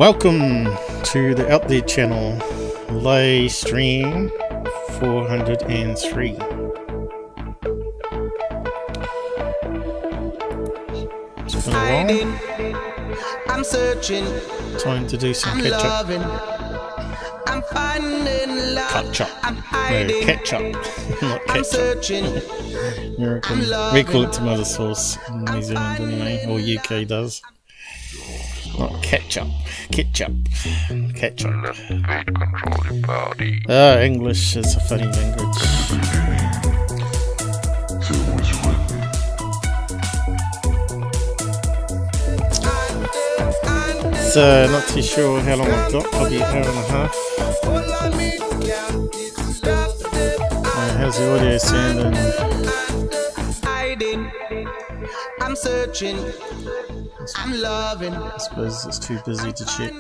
Welcome to the Out There channel, live stream 403. It's been a while. I'm searching. Time to do some catch up. I'm finding love. Catch up. I'm No, hiding. catch up. Not I'm catch up. searching. American. We call it tomato sauce in New Zealand anyway, or UK does. Not ketchup. Ketchup. Ketchup. English is a funny language. So, not too sure how long I've got, probably an hour and a half. How's the audio sounding? I'm searching. I'm loving. I suppose it's too busy to check.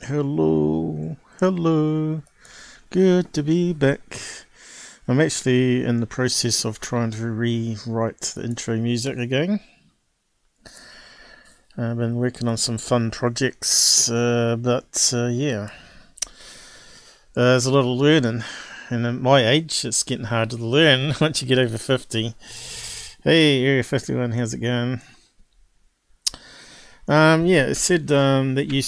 Hello, hello. Good to be back. I'm actually in the process of trying to rewrite the intro music again. I've been working on some fun projects, but yeah, there's a lot of learning, and at my age it's getting hard to learn once you get over 50. Hey, Area 51, how's it going? Yeah, it said that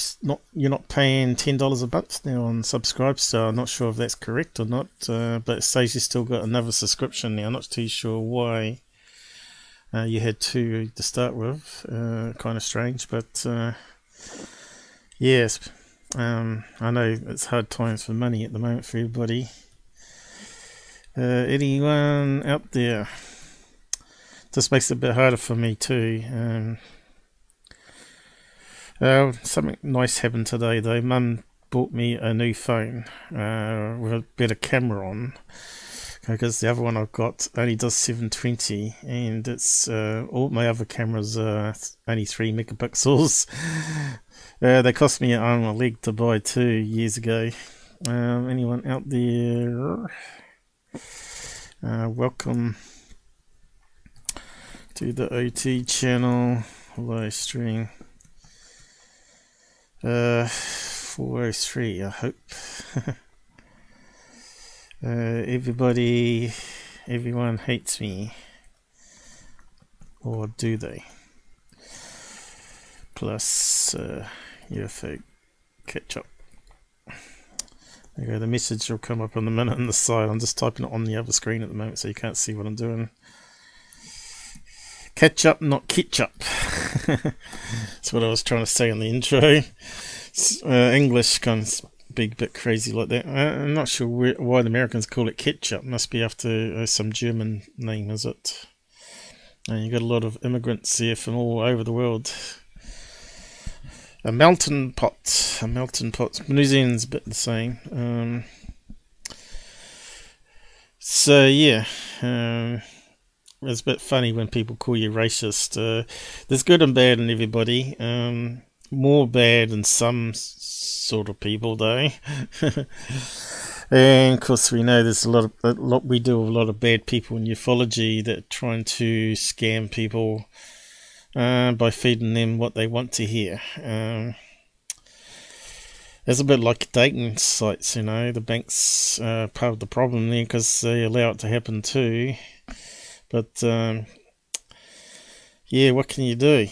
you're not paying $10 a month now on Subscribestar. I'm not sure if that's correct or not, but it says you still got another subscription now. I'm not too sure why you had two to start with. Kind of strange, but yes, I know it's hard times for money at the moment for everybody. Anyone out there? This makes it a bit harder for me too. Something nice happened today though. Mum bought me a new phone with a better camera on, because the other one I've got only does 720, and it's all my other cameras are only 3 megapixels. They cost me an arm and a leg to buy 2 years ago. Anyone out there? Welcome to the OT channel live stream. 403, I hope. Everyone hates me, or do they? Plus UFO ketchup. There you go, the message will come up in a minute on the side. I'm just typing it on the other screen at the moment, so you can't see what I'm doing. Ketchup, not ketchup. That's what I was trying to say in the intro. English can be a bit crazy like that. I'm not sure why the Americans call it ketchup. Must be after some German name, is it? And you got a lot of immigrants here from all over the world. A melting pot. New Zealand's a bit the same. So yeah. It's a bit funny when people call you racist. There's good and bad in everybody. More bad in some sort of people, though. And of course, we know there's we do with a lot of bad people in ufology that are trying to scam people by feeding them what they want to hear. It's a bit like dating sites, you know. The banks are part of the problem there because they allow it to happen too. But yeah, what can you do?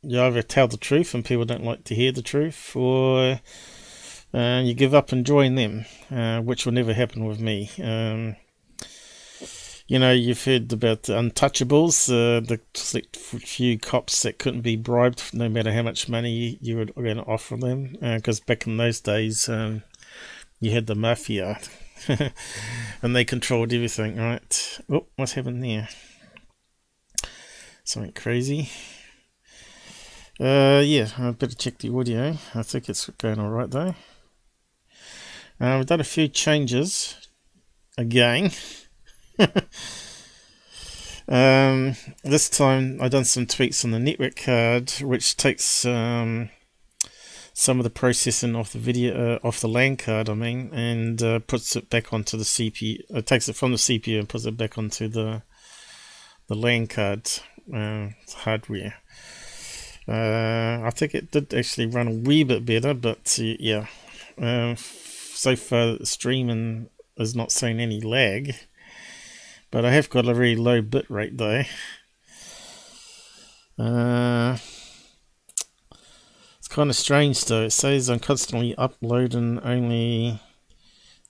You either tell the truth and people don't like to hear the truth, or you give up and join them, which will never happen with me. You know, you've heard about the untouchables, the few cops that couldn't be bribed no matter how much money you were going to offer them, because back in those days you had the mafia. And they controlled everything, right? Oh, what's happened there? Something crazy. Yeah, I better check the audio. I think it's going alright though. We've done a few changes again. This time I've done some tweaks on the network card, which takes some of the processing of the video, off the LAN card, I mean, and puts it back onto the CPU. Takes it from the CPU and puts it back onto the LAN card hardware. I think it did actually run a wee bit better, but yeah, so far streaming is not seeing any lag, but I have got a very low bit rate though. It's kind of strange though. It says I'm constantly uploading only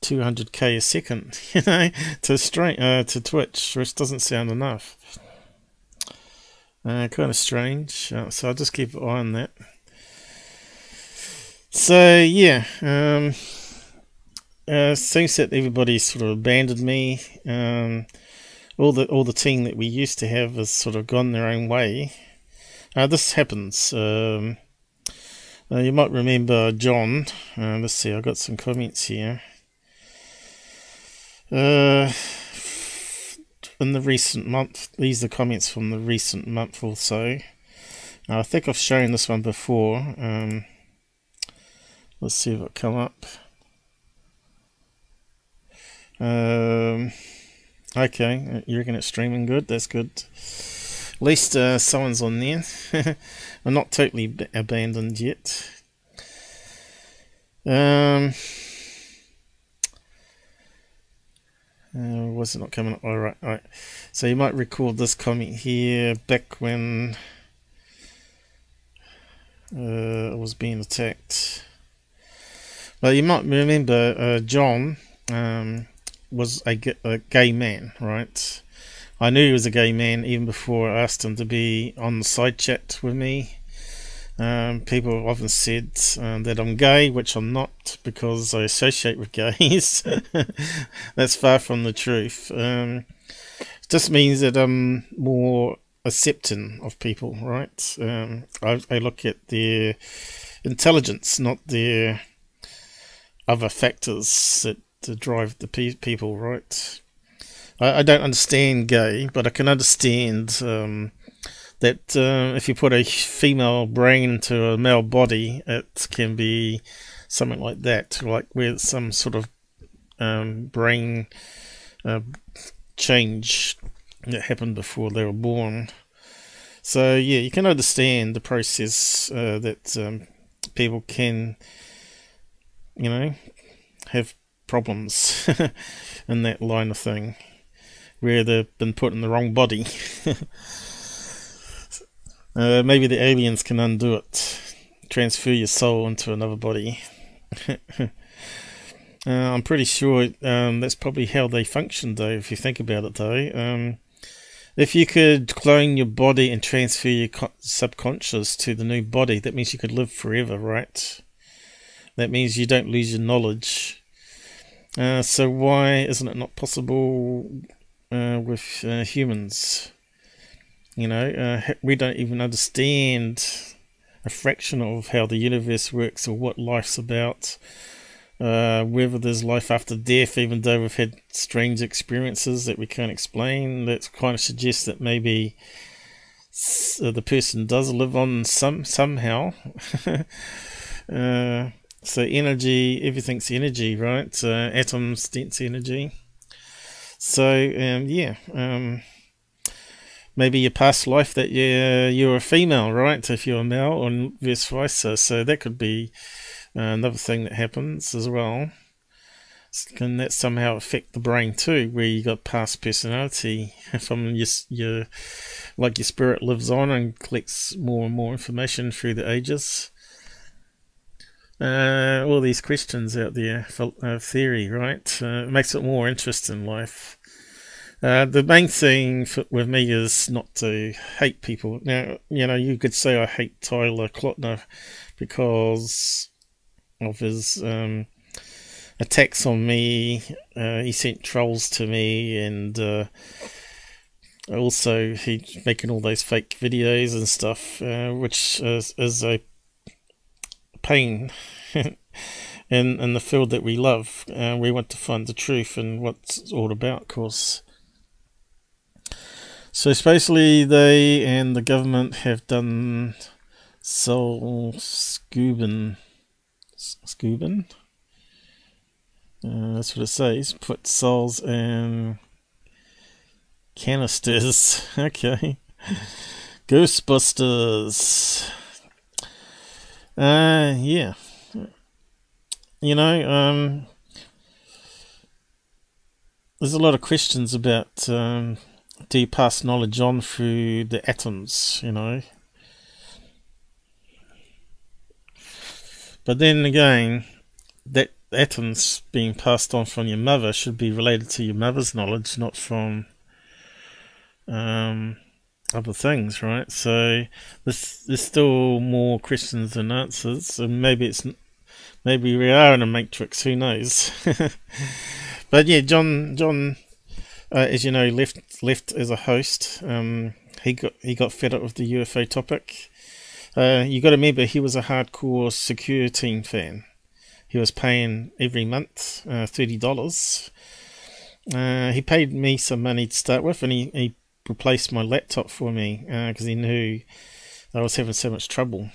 200k a second, you know, to Twitch, which doesn't sound enough. Kind of strange. So I'll just keep an eye on that. So yeah, seems that everybody's sort of abandoned me. All the team that we used to have has sort of gone their own way. This happens. You might remember John. Let's see, I've got some comments here. In the recent month, these are comments from the recent month or so. I think I've shown this one before. Let's see if it'll come up. Okay, you reckon it's streaming good? That's good. At least someone's on there. I'm not totally abandoned yet. Was it not coming up? Alright, alright. So you might recall this comment here back when I was being attacked. Well, you might remember John was a gay man, right? I knew he was a gay man even before I asked him to be on the side chat with me. People often said that I'm gay, which I'm not, because I associate with gays. That's far from the truth. It just means that I'm more accepting of people, right? I look at their intelligence, not their other factors that drive the people, right? I don't understand gay, but I can understand that if you put a female brain into a male body, it can be something like that, like with some sort of brain change that happened before they were born. So yeah, you can understand the process that people can, you know, have problems in that line of thing, where they've been put in the wrong body. Maybe the aliens can undo it, transfer your soul into another body. I'm pretty sure that's probably how they function, though, if you think about it, though. If you could clone your body and transfer your subconscious to the new body, that means you could live forever, right? That means you don't lose your knowledge. So why isn't it not possible with humans? You know, we don't even understand a fraction of how the universe works or what life's about, whether there's life after death, even though we've had strange experiences that we can't explain. That kind of suggests that maybe the person does live on somehow. So energy, everything's energy, right? Atoms, dense energy. So yeah, maybe your past life that you're a female, right? If you're a male, or vice versa. So that could be another thing that happens as well. Can that somehow affect the brain too, where you got past personality from your like your spirit lives on and collects more and more information through the ages? All these questions out there for theory, right? It makes it more interesting in life. The main thing with me is not to hate people. Now, you know, you could say I hate Tyler Klotner because of his attacks on me. He sent trolls to me, and also he's making all those fake videos and stuff, which is a pain in the field that we love. We want to find the truth and what's it's all about, of course. So supposedly they and the government have done soul scooping Scooban. That's what it says. Put souls in canisters. Okay. Ghostbusters. Yeah. You know, there's a lot of questions about do you pass knowledge on through the atoms, you know. But then again, that atoms being passed on from your mother should be related to your mother's knowledge, not from other things, right? So there's still more questions than answers, and maybe we are in a matrix. Who knows? But yeah, John, as you know, left as a host. He got fed up with the UFO topic. You got to remember, he was a hardcore Secure Team fan. He was paying every month $30. He paid me some money to start with, and he replaced my laptop for me because he knew I was having so much trouble.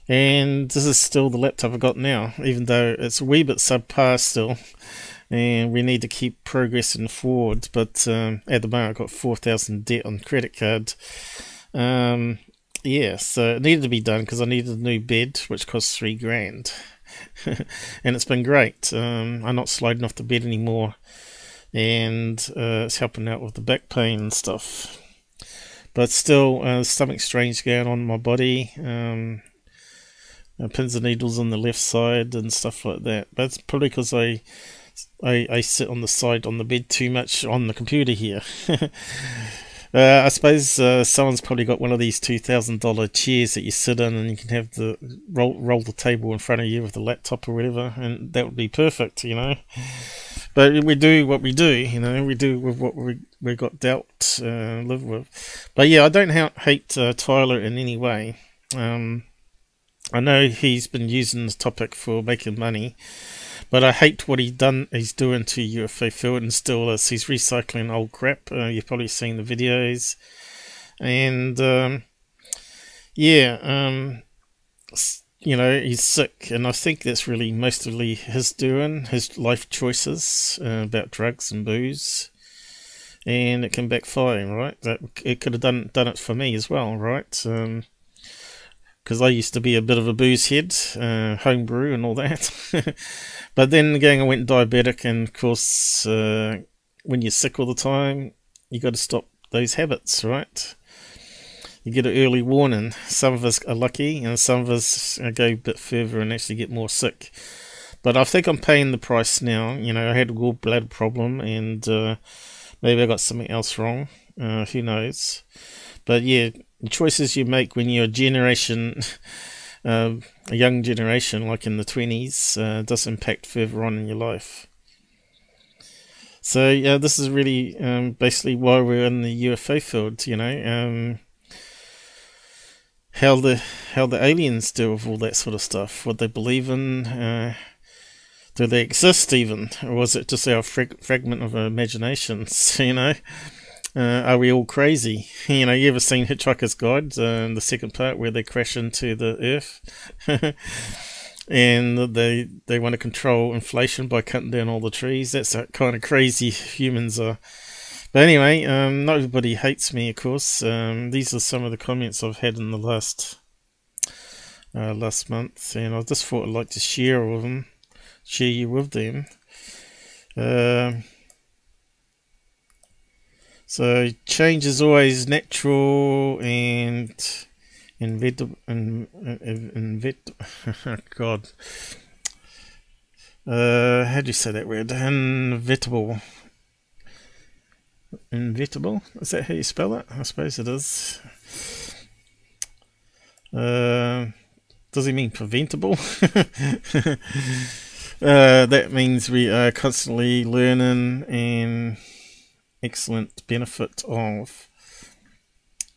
And this is still the laptop I got now, even though it's a wee bit subpar still, and we need to keep progressing forward. But at the moment I've got $4,000 debt on credit card. Yeah, so it needed to be done because I needed a new bed, which cost $3,000. And it's been great. I'm not sliding off the bed anymore, and it's helping out with the back pain and stuff. But still, something strange going on in my body. Pins and needles on the left side and stuff like that. But it's probably because I sit on the side on the bed too much on the computer here. I suppose someone's probably got one of these $2,000 chairs that you sit in, and you can have the roll the table in front of you with the laptop or whatever, and that would be perfect, you know. But we do what we do, you know. We do with what we got dealt, live with. But yeah, I don't hate Tyler in any way. I know he's been using this topic for making money, but I hate what he's doing to UFO field, and still is. He's recycling old crap. You've probably seen the videos, and yeah, you know, he's sick, and I think that's really mostly his doing, his life choices about drugs and booze, and it can backfire, right? That it could have done it for me as well, right? Because I used to be a bit of a booze head, homebrew and all that. But then again, I went diabetic, and of course, when you're sick all the time, you got to stop those habits, right? You get an early warning. Some of us are lucky, and some of us go a bit further and actually get more sick. But I think I'm paying the price now. You know, I had a gallbladder problem, and maybe I got something else wrong. Who knows? But yeah, the choices you make when you're a generation, a young generation, like in the 20s, does impact further on in your life. So yeah, this is really basically why we're in the UFO field. You know, how the aliens deal with all that sort of stuff, what they believe in. Do they exist even, or was it just our fragment of our imaginations? You know. Are we all crazy? You know, you ever seen Hitchhiker's Guide, the second part where they crash into the Earth, and they want to control inflation by cutting down all the trees? That's how kind of crazy humans are. But anyway, not everybody hates me, of course. These are some of the comments I've had in the last month, and I just thought I'd like to share you with them. So change is always natural and inevitable. God, how do you say that word? Inevitable. Inevitable. Is that how you spell it? I suppose it is. Does it mean preventable? That means we are constantly learning and excellent benefit of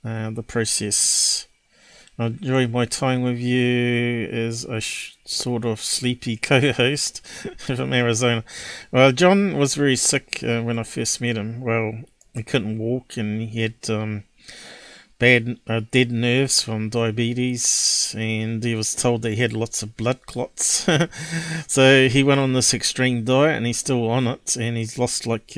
the process. I enjoy my time with you as a sort of sleepy co-host from Arizona. Well, John was very sick when I first met him. Well, he couldn't walk, and he had bad dead nerves from diabetes, and he was told that he had lots of blood clots. So he went on this extreme diet, and he's still on it, and he's lost like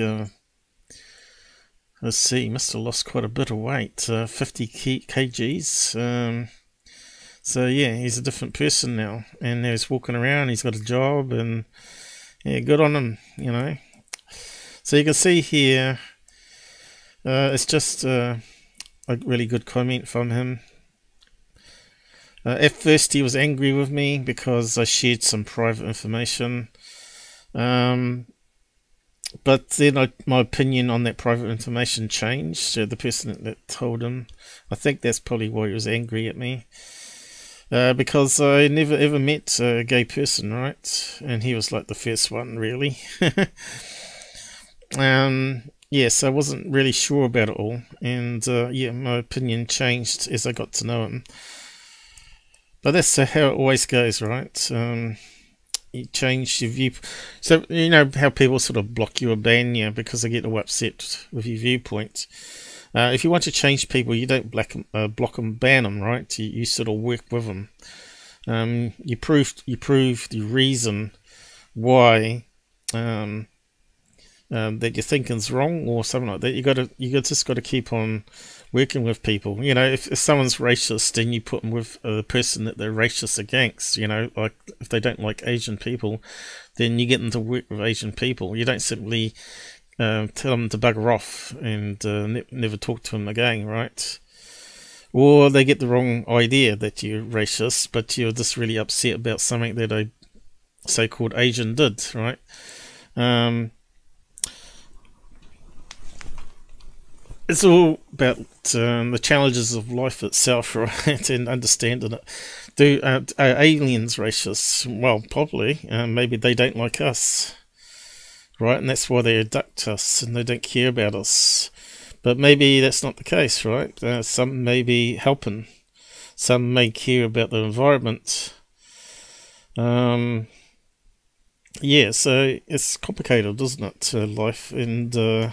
let's see, he must have lost quite a bit of weight, 50 kgs. So yeah, he's a different person now, and now he's walking around, he's got a job, and yeah, good on him, you know. So you can see here, it's just a really good comment from him. At first he was angry with me because I shared some private information, but then my opinion on that private information changed. The person that told him, I think that's probably why he was angry at me, because I never ever met a gay person, right? And he was like the first one, really. Yes, I wasn't really sure about it all, and yeah, my opinion changed as I got to know him. But that's how it always goes, right? You change your view. So you know how people sort of block you or ban you because they get all upset with your viewpoint. If you want to change people, you don't block them, ban them, right? You sort of work with them. You prove the reason why. That your thinking's wrong or something like that. You just got to keep on working with people. You know, if someone's racist, then you put them with the person that they're racist against. You know, like if they don't like Asian people, then you get them to work with Asian people. You don't simply tell them to bugger off and never talk to them again, right? Or they get the wrong idea that you're racist, but you're just really upset about something that a so-called Asian did, right? It's all about the challenges of life itself, right? And understanding it. Are aliens racist? Well, probably. Maybe they don't like us, right? And that's why they abduct us and they don't care about us. But maybe that's not the case, right? Some may be helping. Some may care about the environment. Yeah, so it's complicated, isn't it? Life, and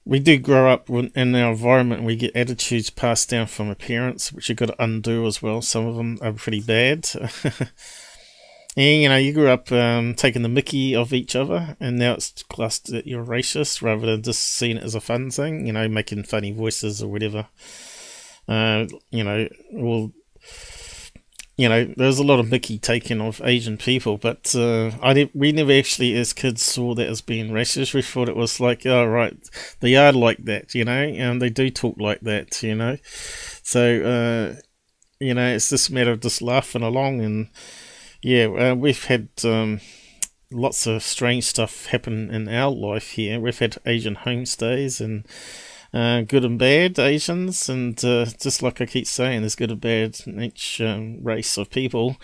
we do grow up in our environment, and we get attitudes passed down from our parents, which you've got to undo as well. Some of them are pretty bad. And, you know, you grew up taking the mickey of each other, and now it's classed that you're racist rather than just seeing it as a fun thing, you know, making funny voices or whatever. You know, well, you know, there's a lot of mickey taken of Asian people, but we never actually, as kids, saw that as being racist. We thought it was like, oh, right, they are like that, you know, and they do talk like that, you know. So, you know, it's just a matter of just laughing along, and yeah, we've had lots of strange stuff happen in our life here. We've had Asian homestays and good and bad Asians, and just like I keep saying, there's good and bad in each race of people.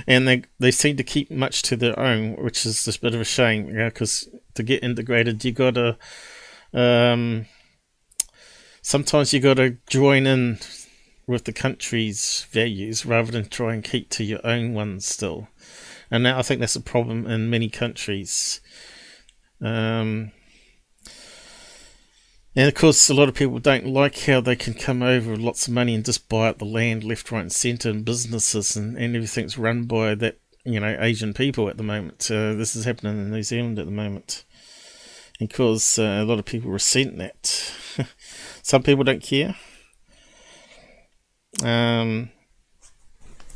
And they seem to keep much to their own, which is just a bit of a shame, because to get integrated, you gotta sometimes you gotta join in with the country's values rather than try and keep to your own ones still. And I think that's a problem in many countries. And of course, a lot of people don't like how they can come over with lots of money and just buy up the land left, right and centre, and businesses, and everything's run by that, you know, Asian people at the moment. This is happening in New Zealand at the moment. Because a lot of people resent that. Some people don't care.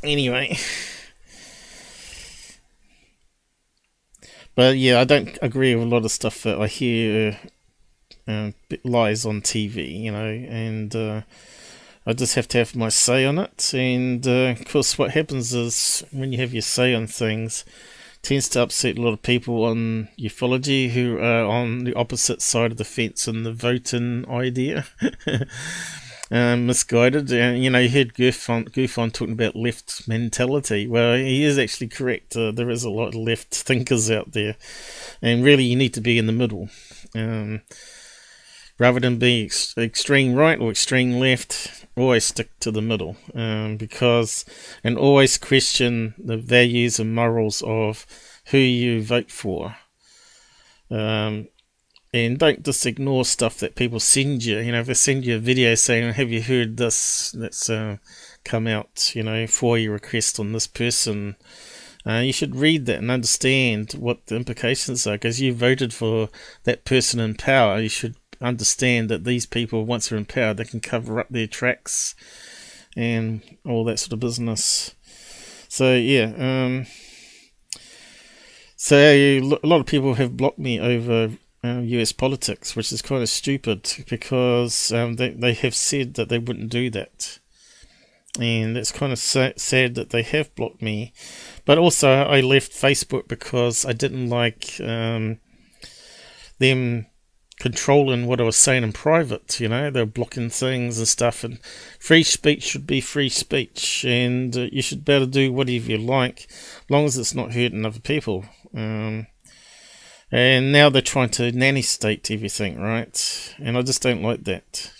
Anyway. But yeah, I don't agree with a lot of stuff that I hear lies on TV, you know, and I just have to have my say on it. And of course, what happens is when you have your say on things, it tends to upset a lot of people on ufology who are on the opposite side of the fence in the voting idea. Misguided. You know, you heard GUFON talking about left mentality. Well, he is actually correct. There is a lot of left thinkers out there, and really you need to be in the middle. Rather than be extreme right or extreme left, always stick to the middle, and always question the values and morals of who you vote for. And don't just ignore stuff that people send you. You know, if they send you a video saying, have you heard this that's come out, you know, for your request on this person, you should read that and understand what the implications are, because you voted for that person in power. You should understand that these people, once they're in power, they can cover up their tracks and all that sort of business. So yeah, so a lot of people have blocked me over US politics, which is kind of stupid, because they have said that they wouldn't do that, and it's kind of sad that they have blocked me. But also I left Facebook because I didn't like them controlling what I was saying in private. You know, they're blocking things and stuff, and free speech should be free speech, and you should be able to do whatever you like, as long as it's not hurting other people. And now they're trying to nanny state everything, right? And I just don't like that.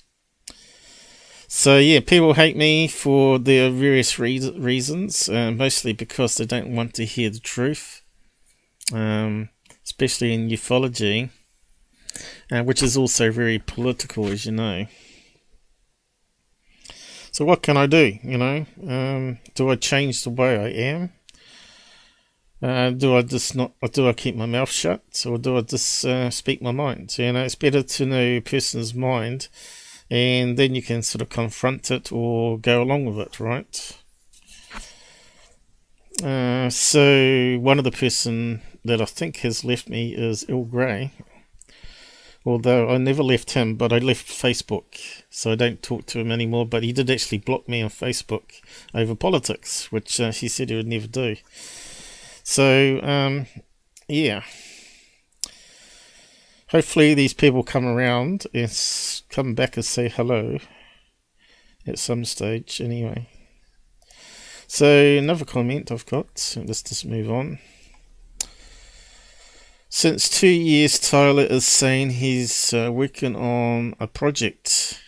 So yeah, people hate me for their various reasons, mostly because they don't want to hear the truth, especially in ufology, which is also very political, as you know. So what can I do, you know? Do I change the way I am? Do I keep my mouth shut, or do I just speak my mind? You know, it's better to know a person's mind, and then you can sort of confront it or go along with it, right? So one of the person that I think has left me is Earl Grey, although I never left him, but I left Facebook, so I don't talk to him anymore. But he did actually block me on Facebook over politics, which he said he would never do. So, yeah. Hopefully these people come around and come back and say hello at some stage, anyway. So, another comment I've got. Let's just move on. Since 2 years, Tyler is saying he's working on a project,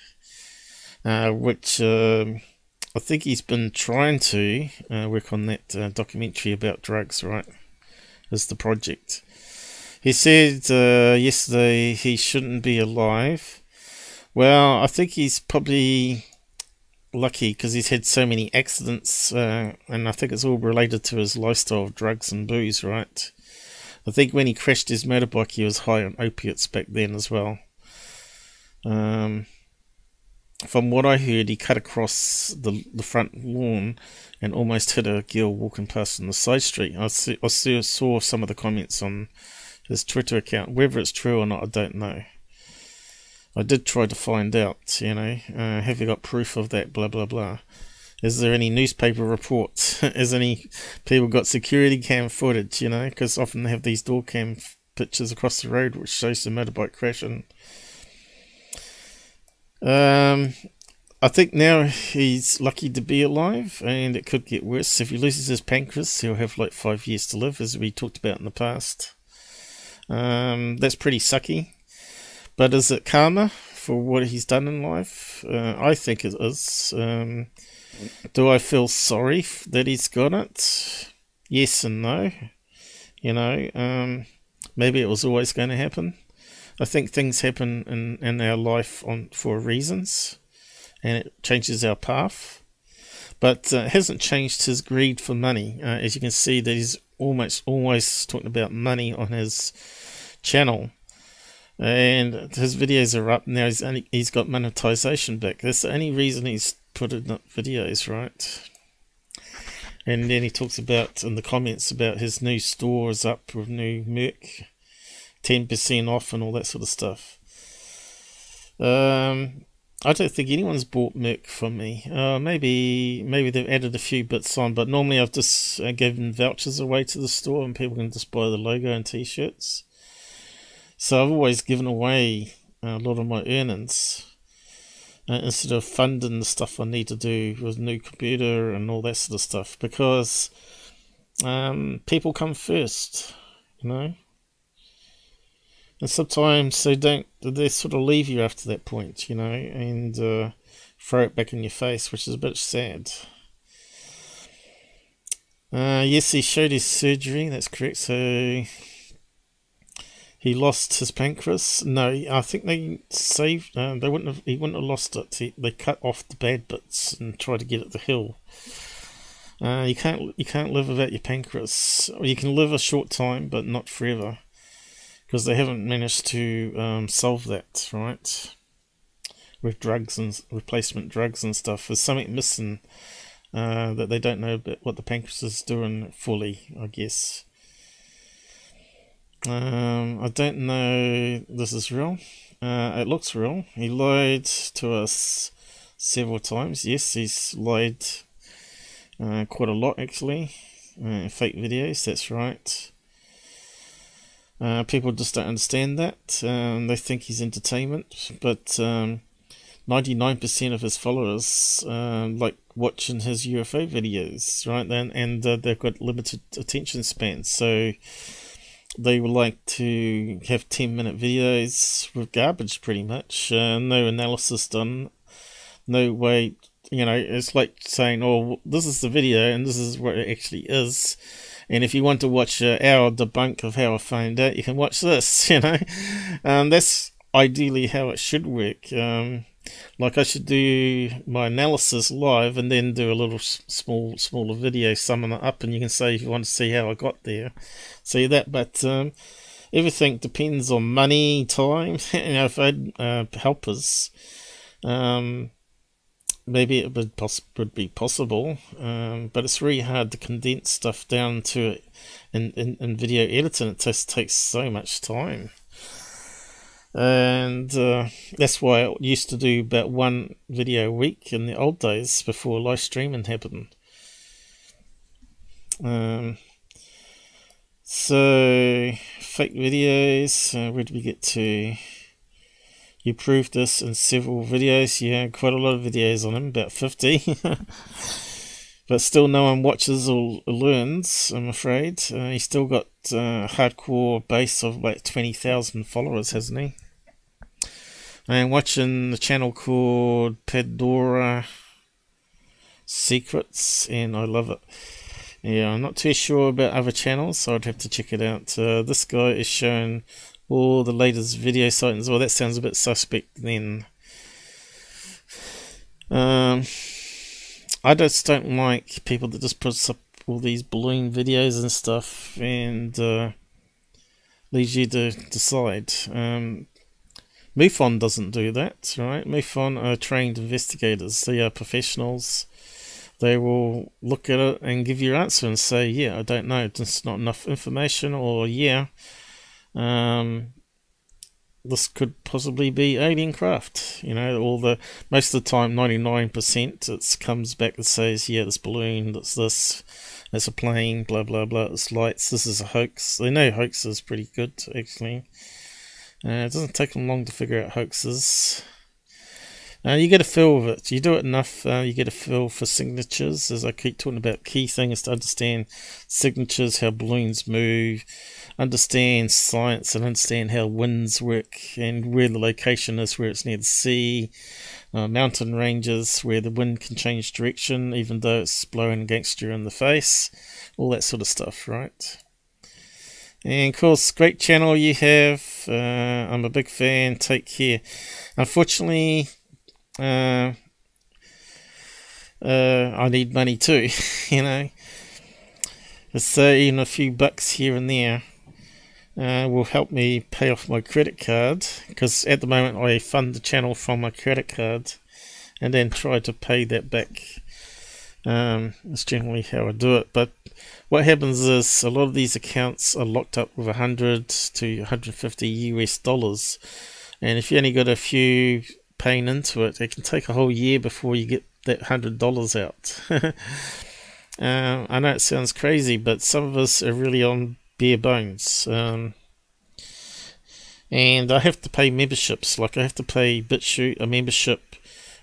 which I think he's been trying to work on that documentary about drugs, right? Is the project. He said yesterday he shouldn't be alive. Well, I think he's probably lucky because he's had so many accidents, and I think it's all related to his lifestyle of drugs and booze, right? I think when he crashed his motorbike, he was high on opiates back then as well. From what I heard, he cut across the front lawn and almost hit a girl walking past on the side street. I saw some of the comments on his Twitter account. Whether it's true or not, I don't know. I did try to find out, you know, have you got proof of that, blah, blah, blah. Is there any newspaper reports? Has any people got security cam footage, you know, because often they have these door cam pictures across the road which shows the motorbike crashing. I think now he's lucky to be alive, and it could get worse. If he loses his pancreas, he'll have like 5 years to live, as we talked about in the past. That's pretty sucky. But is it karma for what he's done in life? I think it is. Do I feel sorry that he's got it? Yes and no. You know, maybe it was always going to happen. I think things happen in our life for reasons, and it changes our path. But it hasn't changed his greed for money. As you can see, that he's always talking about money on his channel, and his videos are up now. He's got monetization back. That's the only reason he's putting up videos, right? And then he talks about in the comments about his new store is up with new Merc, 10% off and all that sort of stuff. I don't think anyone's bought Merc from me. Maybe they've added a few bits on, but normally I've just given vouchers away to the store and people can just buy the logo and t-shirts. So I've always given away a lot of my earnings instead of funding the stuff I need to do with new computer and all that sort of stuff, because people come first, you know. And sometimes they sort of leave you after that point, you know, and throw it back in your face, which is a bit sad. Yes, he showed his surgery, that's correct. So He lost his pancreas. No, I think they saved. They wouldn't have. He wouldn't have lost it. They cut off the bad bits and tried to get it to heal. You can't live without your pancreas. Or you can live a short time, but not forever, because they haven't managed to solve that, right? With drugs and replacement drugs and stuff, there's something missing that they don't know about what the pancreas is doing fully, I guess. I don't know. This is real. It looks real. He lied to us several times. Yes, he's lied quite a lot, actually. Fake videos, that's right. People just don't understand that. They think he's entertainment, but 99% of his followers like watching his UFO videos, right? And they've got limited attention spans, so they would like to have 10-minute videos with garbage, pretty much. No analysis done. No way, it's like saying, oh, this is the video and this is what it actually is. And if you want to watch our debunk of how I found out, you can watch this, That's ideally how it should work. Like I should do my analysis live and then do a little smaller video summing it up, and you can say if you want to see how I got there, see that. But everything depends on money, time. If I had helpers, maybe it would be possible, but it's really hard to condense stuff down to it in video editing. It just takes so much time. And that's why I used to do about one video a week in the old days before live streaming happened. So, fake videos, where did we get to? You proved this in several videos. Yeah, quite a lot of videos on him, about 50. But still no one watches or learns, I'm afraid. He's still got a hardcore base of like 20,000 followers, hasn't he? I'm watching the channel called Pandora Secrets, and I love it. Yeah, I'm not too sure about other channels, so I'd have to check it out. This guy is showing all the latest video sightings. Well, that sounds a bit suspect then. I just don't like people that just put up all these balloon videos and stuff and leaves you to decide. MUFON doesn't do that, right? MUFON are trained investigators. They are professionals. They will look at it and give you your answer and say, yeah, I don't know, there's not enough information, or yeah, this could possibly be alien craft. Most of the time, 99%, it comes back and says, yeah, this balloon, that's this, it's a plane, blah, blah, blah, it's lights, this is a hoax. They know hoax is pretty good, actually. It doesn't take them long to figure out hoaxes. You get a feel of it. You do it enough, you get a feel for signatures. As I keep talking about, key thing is to understand signatures, how balloons move, understand science, and understand how winds work and where the location is, where it's near the sea, mountain ranges where the wind can change direction even though it's blowing against you in the face, all that sort of stuff, right? And of course, great channel you have. I'm a big fan. Take care. Unfortunately, I need money too, So even a few bucks here and there will help me pay off my credit card, because at the moment I fund the channel from my credit card and then try to pay that back. That's generally how I do it. But what happens is a lot of these accounts are locked up with 100 to 150 US dollars, and if you only got a few paying into it, it can take a whole year before you get that $100 out. I know it sounds crazy, but some of us are really on bare bones. And I have to pay memberships. Like I have to pay BitChute a membership.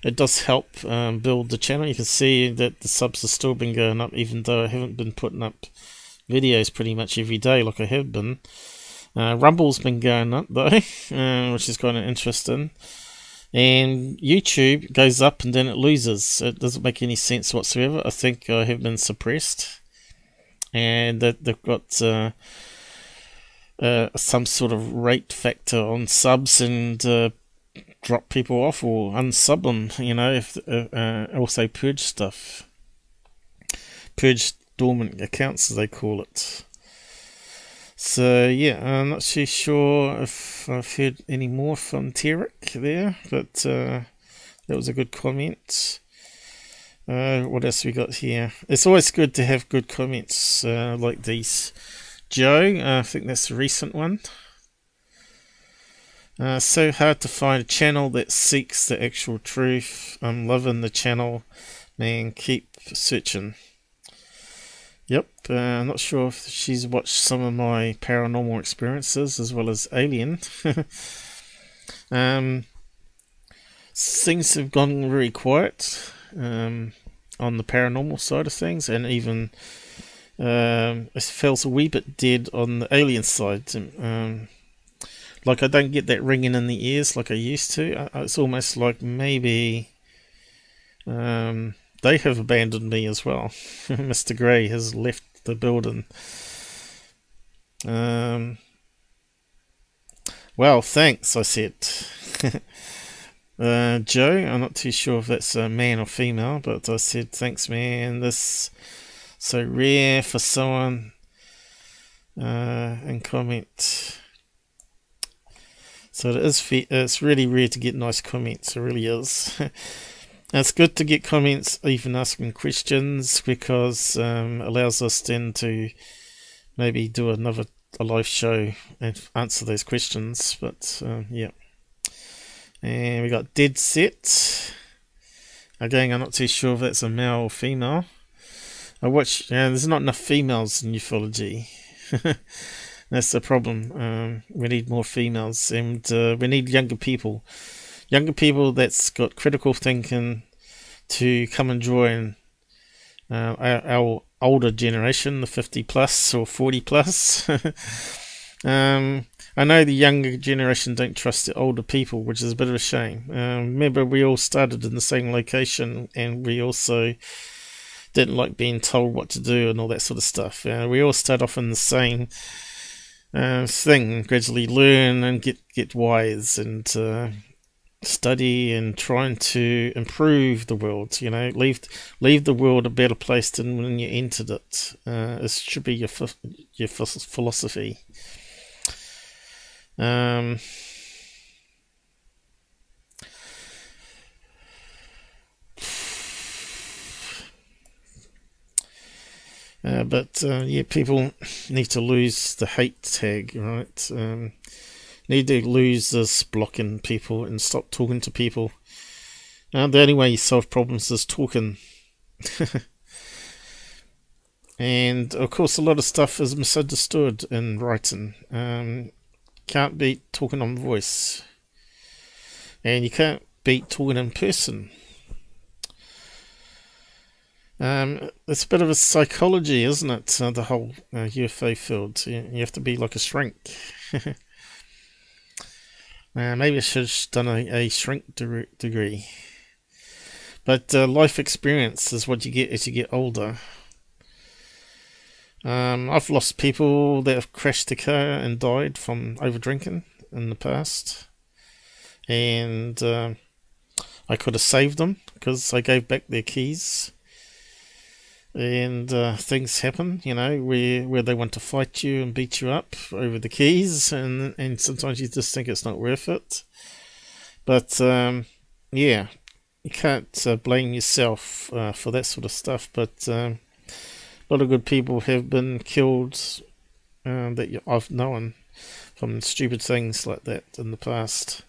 It does help build the channel. You can see that the subs have still been going up, even though I haven't been putting up videos pretty much every day like I have been. Rumble's been going up though, which is kind of interesting. And YouTube goes up and then it loses. It doesn't make any sense whatsoever. I think I have been suppressed, and that they've got some sort of rate factor on subs and drop people off or unsub them, you know, if also purge stuff. Purge dormant accounts, as they call it. So yeah, I'm not too sure if I've heard any more from Tshirt there, but that was a good comment. What else we got here? It's always good to have good comments like these. Joe, I think that's a recent one. So hard to find a channel that seeks the actual truth. I'm loving the channel, man. Keep searching. Yep, I'm not sure if she's watched some of my paranormal experiences as well as Alien. Things have gone very quiet on the paranormal side of things, and even it feels a wee bit dead on the Alien side. Like I don't get that ringing in the ears like I used to. It's almost like maybe they have abandoned me as well. Mr. Grey has left the building. Well, thanks, I said. Joe, I'm not too sure if that's a man or female, but I said, thanks, man. This so rare for someone and comment. So it's really rare to get nice comments. It really is. It's good to get comments, even asking questions, because it allows us then to maybe do a live show and answer those questions. But yeah. And we got Dead Set. Again, I'm not too sure if that's a male or female. There's not enough females in ufology. That's the problem. We need more females, and we need younger people. Younger people that's got critical thinking to come and join our older generation, the 50 plus or 40 plus. I know the younger generation don't trust the older people, which is a bit of a shame. Remember, we all started in the same location, and we also didn't like being told what to do and all that sort of stuff. We all start off in the same thing, gradually learn and get wise and study and trying to improve the world. You know, leave the world a better place than when you entered it. It should be your philosophy. Yeah, people need to lose the hate tag, right? Need to lose this blocking people and stop talking to people. The only way you solve problems is talking. And of course, a lot of stuff is misunderstood in writing. Can't beat talking on voice, and you can't beat talking in person. It's a bit of a psychology, isn't it? The whole UFO field. You have to be like a shrink. Maybe I should have done a shrink degree. But life experience is what you get as you get older. I've lost people that have crashed the car and died from over drinking in the past, and I could have saved them because I gave back their keys. And things happen, you know, where they want to fight you and beat you up over the keys, and sometimes you just think it's not worth it. But yeah, you can't blame yourself for that sort of stuff. But a lot of good people have been killed that I've known from stupid things like that in the past.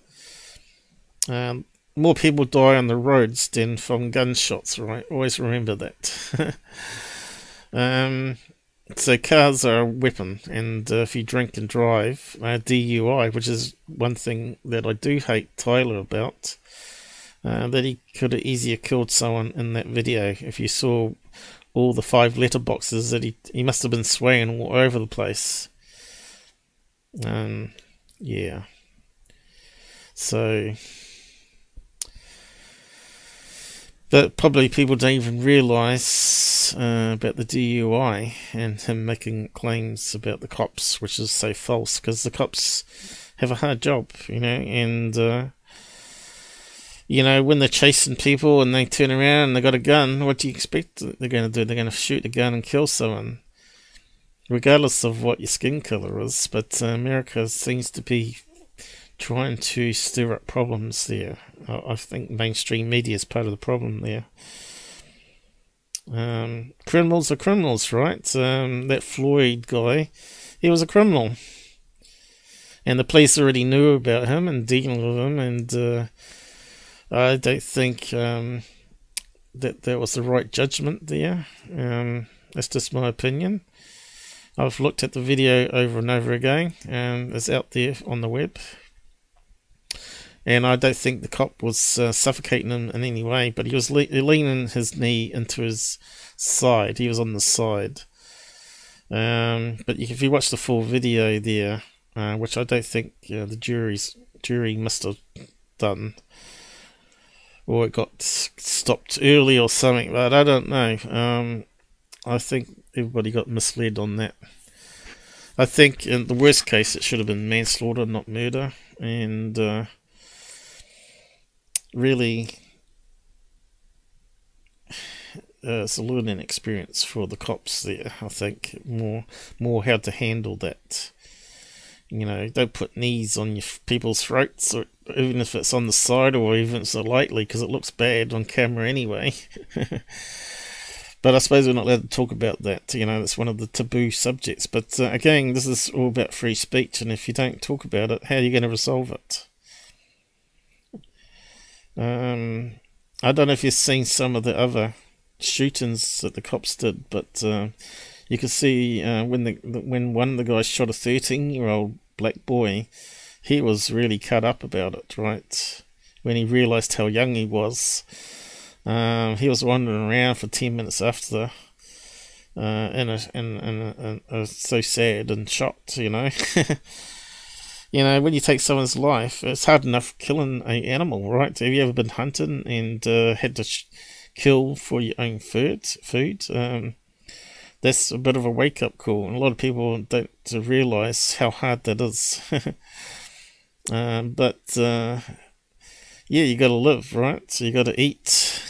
More people die on the roads than from gunshots, right? Always remember that. So cars are a weapon, and if you drink and drive, DUI, which is one thing that I do hate Tyler about, that he could have easier killed someone in that video. If you saw all the 5 letterboxes that he must have been swaying all over the place. Yeah. But probably people don't even realise about the DUI and him making claims about the cops, which is so false, because the cops have a hard job, you know, and you know, when they're chasing people and they turn around and they got a gun, what do you expect they're going to do? They're going to shoot a gun and kill someone, regardless of what your skin colour is. But America seems to be trying to stir up problems there. I think mainstream media is part of the problem there. Criminals are criminals, right? That Floyd guy, he was a criminal, and the police already knew about him and dealing with him, and I don't think that was the right judgment there. That's just my opinion. I've looked at the video over and over again, and it's out there on the web. And I don't think the cop was suffocating him in any way, but he was leaning his knee into his side. He was on the side. But if you watch the full video there, which I don't think the jury must have done, or it got stopped early or something, but I don't know. I think everybody got misled on that. I think in the worst case it should have been manslaughter, not murder, and really it's a learning experience for the cops there. I think more how to handle that. You know, don't put knees on your people's throats, or even if it's on the side, or even if it's lightly, because it looks bad on camera anyway. But I suppose we're not allowed to talk about that. You know, that's one of the taboo subjects. But again, this is all about free speech, and if you don't talk about it, how are you going to resolve it? I don't know if you've seen some of the other shootings that the cops did, but you can see when one of the guys shot a 13-year-old black boy, he was really cut up about it, right? When he realised how young he was. He was wandering around for 10 minutes after, and so sad and shocked, you know. You know, when you take someone's life, it's hard enough killing an animal, right? Have you ever been hunting and had to kill for your own food? That's a bit of a wake-up call, and a lot of people don't realise how hard that is. Yeah, you got to live, right? So you got to eat.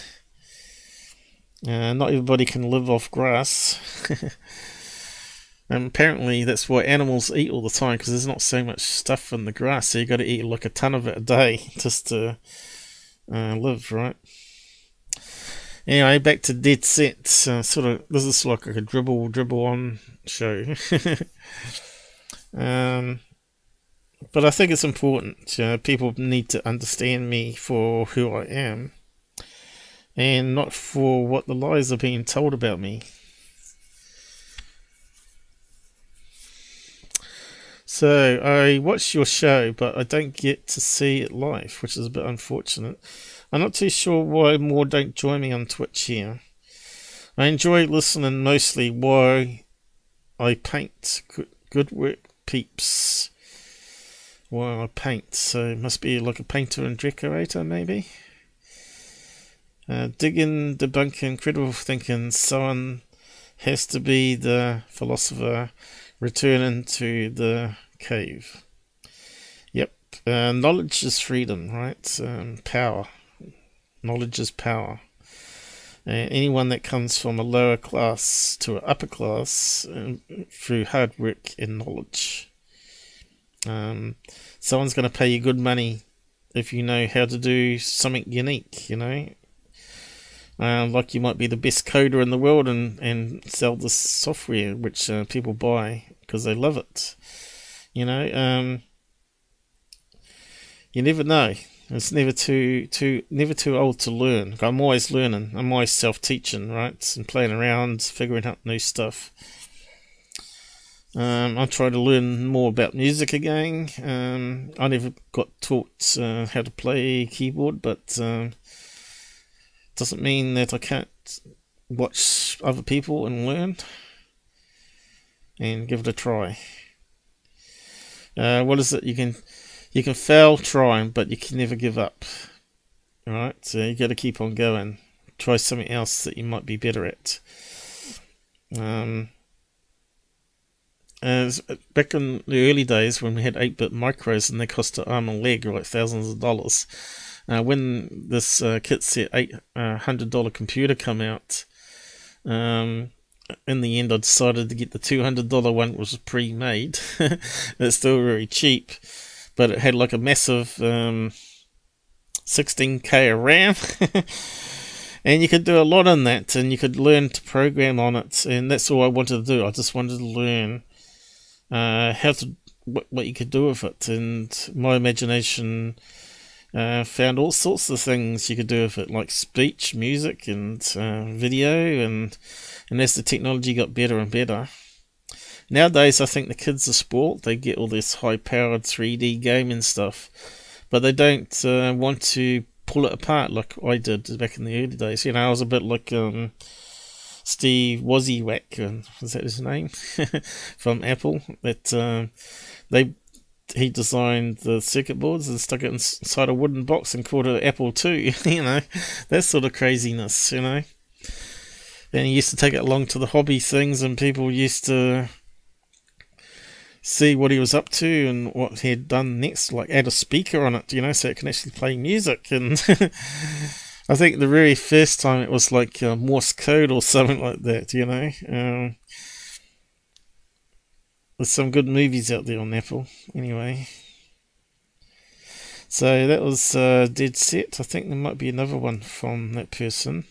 Not everybody can live off grass. And apparently that's why animals eat all the time, because there's not so much stuff in the grass, so you got to eat like a ton of it a day just to live, right? Anyway, back to Dead Set. This is like a dribble on show. But I think it's important. People need to understand me for who I am, and not for what the lies are being told about me. So I watch your show, but I don't get to see it live, which is a bit unfortunate. I'm not too sure why more don't join me on Twitch here. I enjoy listening mostly while I paint. Good work, peeps. While I paint, so it must be like a painter and decorator, maybe. Digging, debunking, critical thinking. Someone has to be the philosopher returning to the cave. Yep. Knowledge is freedom, right? Power. Knowledge is power. Anyone that comes from a lower class to an upper class through hard work and knowledge. Someone's going to pay you good money if you know how to do something unique, you know. Like you might be the best coder in the world and sell this software which people buy because they love it. You know, you never know. It's never too old to learn. I'm always learning. I'm always self-teaching, right? And playing around, figuring out new stuff. I'm trying to learn more about music again. I never got taught how to play keyboard, but doesn't mean that I can't watch other people and learn and give it a try. What is it? You can fail trying, but you can never give up. Alright, so you got to keep on going. try something else that you might be better at. As back in the early days when we had 8-bit micros and they cost an arm and leg like thousands of dollars, when this kit set $800 computer come out, in the end I decided to get the $200 one, which was pre-made. It's still very cheap, but it had like a massive 16K of RAM. And you could do a lot in that, and you could learn to program on it, and that's all I wanted to do. I just wanted to learn what you could do with it, and my imagination found all sorts of things you could do with it, like speech, music, and video, and as the technology got better and better. Nowadays, I think the kids are spoiled. They get all this high-powered 3D gaming stuff, but they don't want to pull it apart like I did back in the early days. You know, I was a bit like Steve Wozniak, is that his name? From Apple. That he designed the circuit boards and stuck it inside a wooden box and called it Apple II. You know, that sort of craziness. You know, and he used to take it along to the hobby things, and people used to see what he was up to and what he had done next, like add a speaker on it, you know, so it can actually play music. And I think the very first time it was like Morse code or something like that, you know. There's some good movies out there on Apple, anyway. So that was Dead Set. I think there might be another one from that person.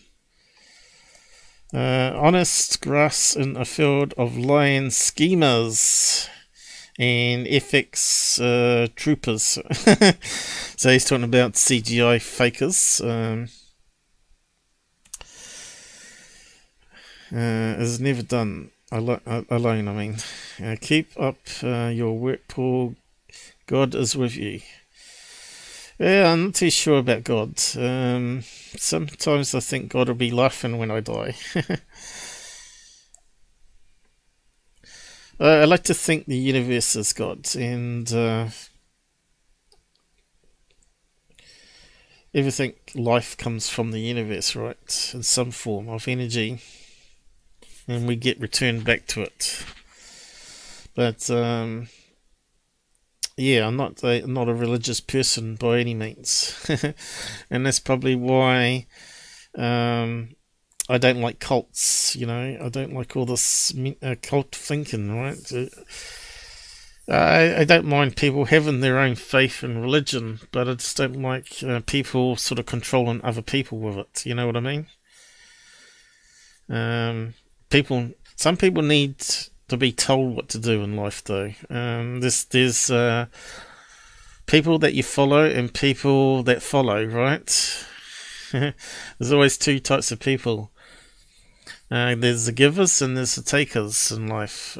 Honest grass in a field of lion schemers and FX troopers. So he's talking about CGI fakers. Is never done alone, I mean. Keep up your work, Paul. God is with you. Yeah, I'm not too sure about God. Sometimes I think God will be laughing when I die. I like to think the universe is God, and everything, life comes from the universe, right? In some form of energy, and we get returned back to it. But yeah, I'm not a religious person by any means, and that's probably why I don't like cults, you know. I don't like all this cult thinking, right? I don't mind people having their own faith and religion, but I just don't like people sort of controlling other people with it. You know what I mean? Some people need to be told what to do in life, though. There's people that you follow and people that follow, right? There's always two types of people. There's the givers and there's the takers in life.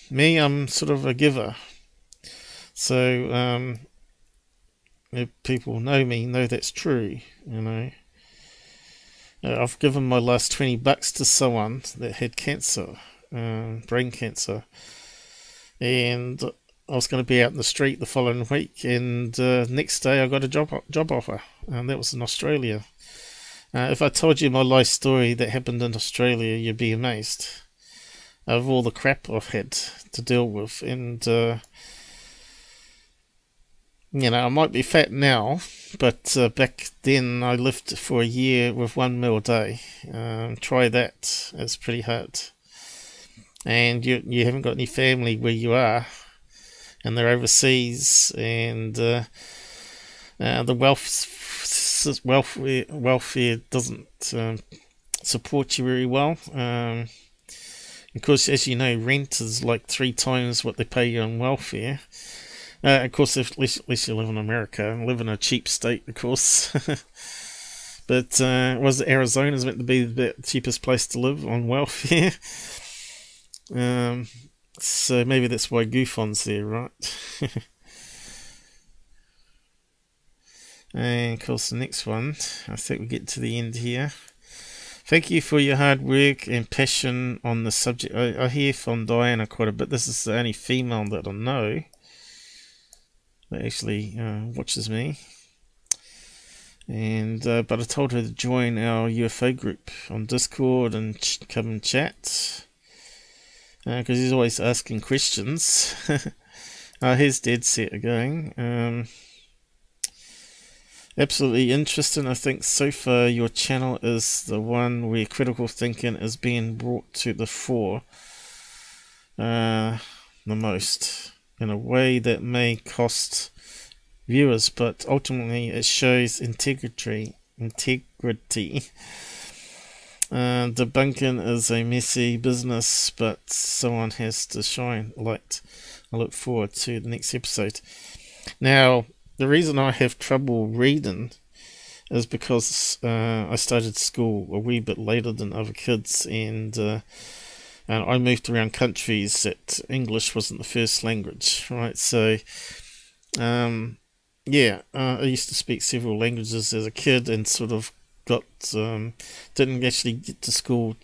Me, I'm sort of a giver. So, if people know me, know that's true, you know. I've given my last $20 to someone that had cancer, brain cancer. And I was going to be out in the street the following week, and next day I got a job offer, and that was in Australia. If I told you my life story that happened in Australia, you'd be amazed of all the crap I've had to deal with. And you know, I might be fat now, but back then I lived for a year with 1 meal a day. Try that. It's pretty hard. And you haven't got any family where you are, and they're overseas, and the welfare doesn't support you very well. Of course, as you know, rent is like 3 times what they pay you on welfare. Of course, at least you live in America and live in a cheap state, of course. But was Arizona's meant to be the cheapest place to live on welfare? So maybe that's why GUFON's there, right? And of course the next one, I think we get to the end here. Thank you for your hard work and passion on the subject. I hear from Diana quite a bit. This is the only female that I know that actually watches me. And but I told her to join our UFO group on Discord and come and chat, because he's always asking questions. He's dead set going. Absolutely interesting. I think so far your channel is the one where critical thinking is being brought to the fore the most, in a way that may cost viewers, but ultimately it shows integrity. Debunking is a messy business, but someone has to shine light. I look forward to the next episode. Now, the reason I have trouble reading is because I started school a wee bit later than other kids, and I moved around countries that English wasn't the first language, right? So, yeah, I used to speak several languages as a kid, and sort of didn't actually get to school.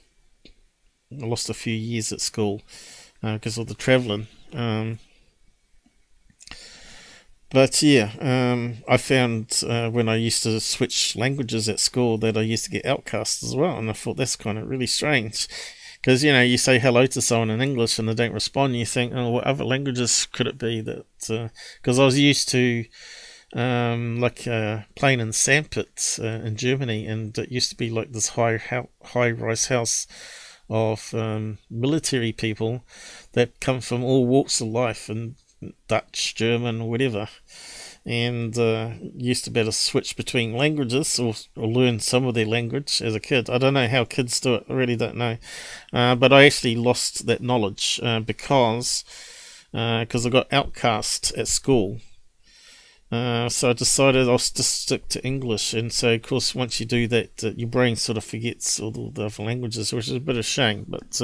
I lost a few years at school because of the travelling. But yeah, I found when I used to switch languages at school that I used to get outcast as well, and I thought that's kind of really strange. Because, you know, you say hello to someone in English and they don't respond, you think, oh, what other languages could it be that... Because I was used to, playing in sandpits in Germany, and it used to be like this high-rise house of military people that come from all walks of life, and Dutch, German, whatever. And used to be able to switch between languages or learn some of their language as a kid. I don't know how kids do it, I really don't know. But I actually lost that knowledge because I got outcast at school. So I decided I'll just stick to English. And so, of course, once you do that, your brain sort of forgets all the other languages, which is a bit of a shame. But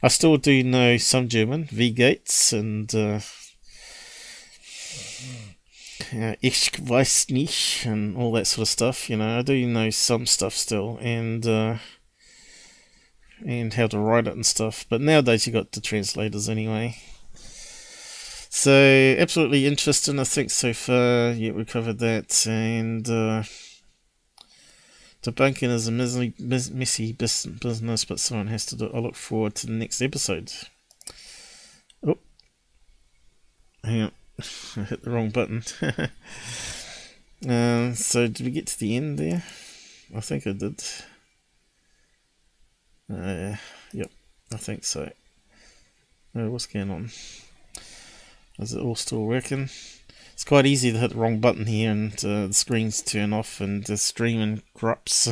I still do know some German, V Gates and... Ich weiß nicht and all that sort of stuff. You know, I do know some stuff still, and how to write it and stuff, but nowadays you got the translators anyway. So absolutely interesting, I think, so far. Yeah, we covered that. And debunking is a messy business, but someone has to do it. I look forward to the next episode. Oh, hang on, I hit the wrong button. So did we get to the end there? I think I did. Yep, I think so. What's going on? Is it all still working? It's quite easy to hit the wrong button here, and the screens turn off and the streaming corrupts.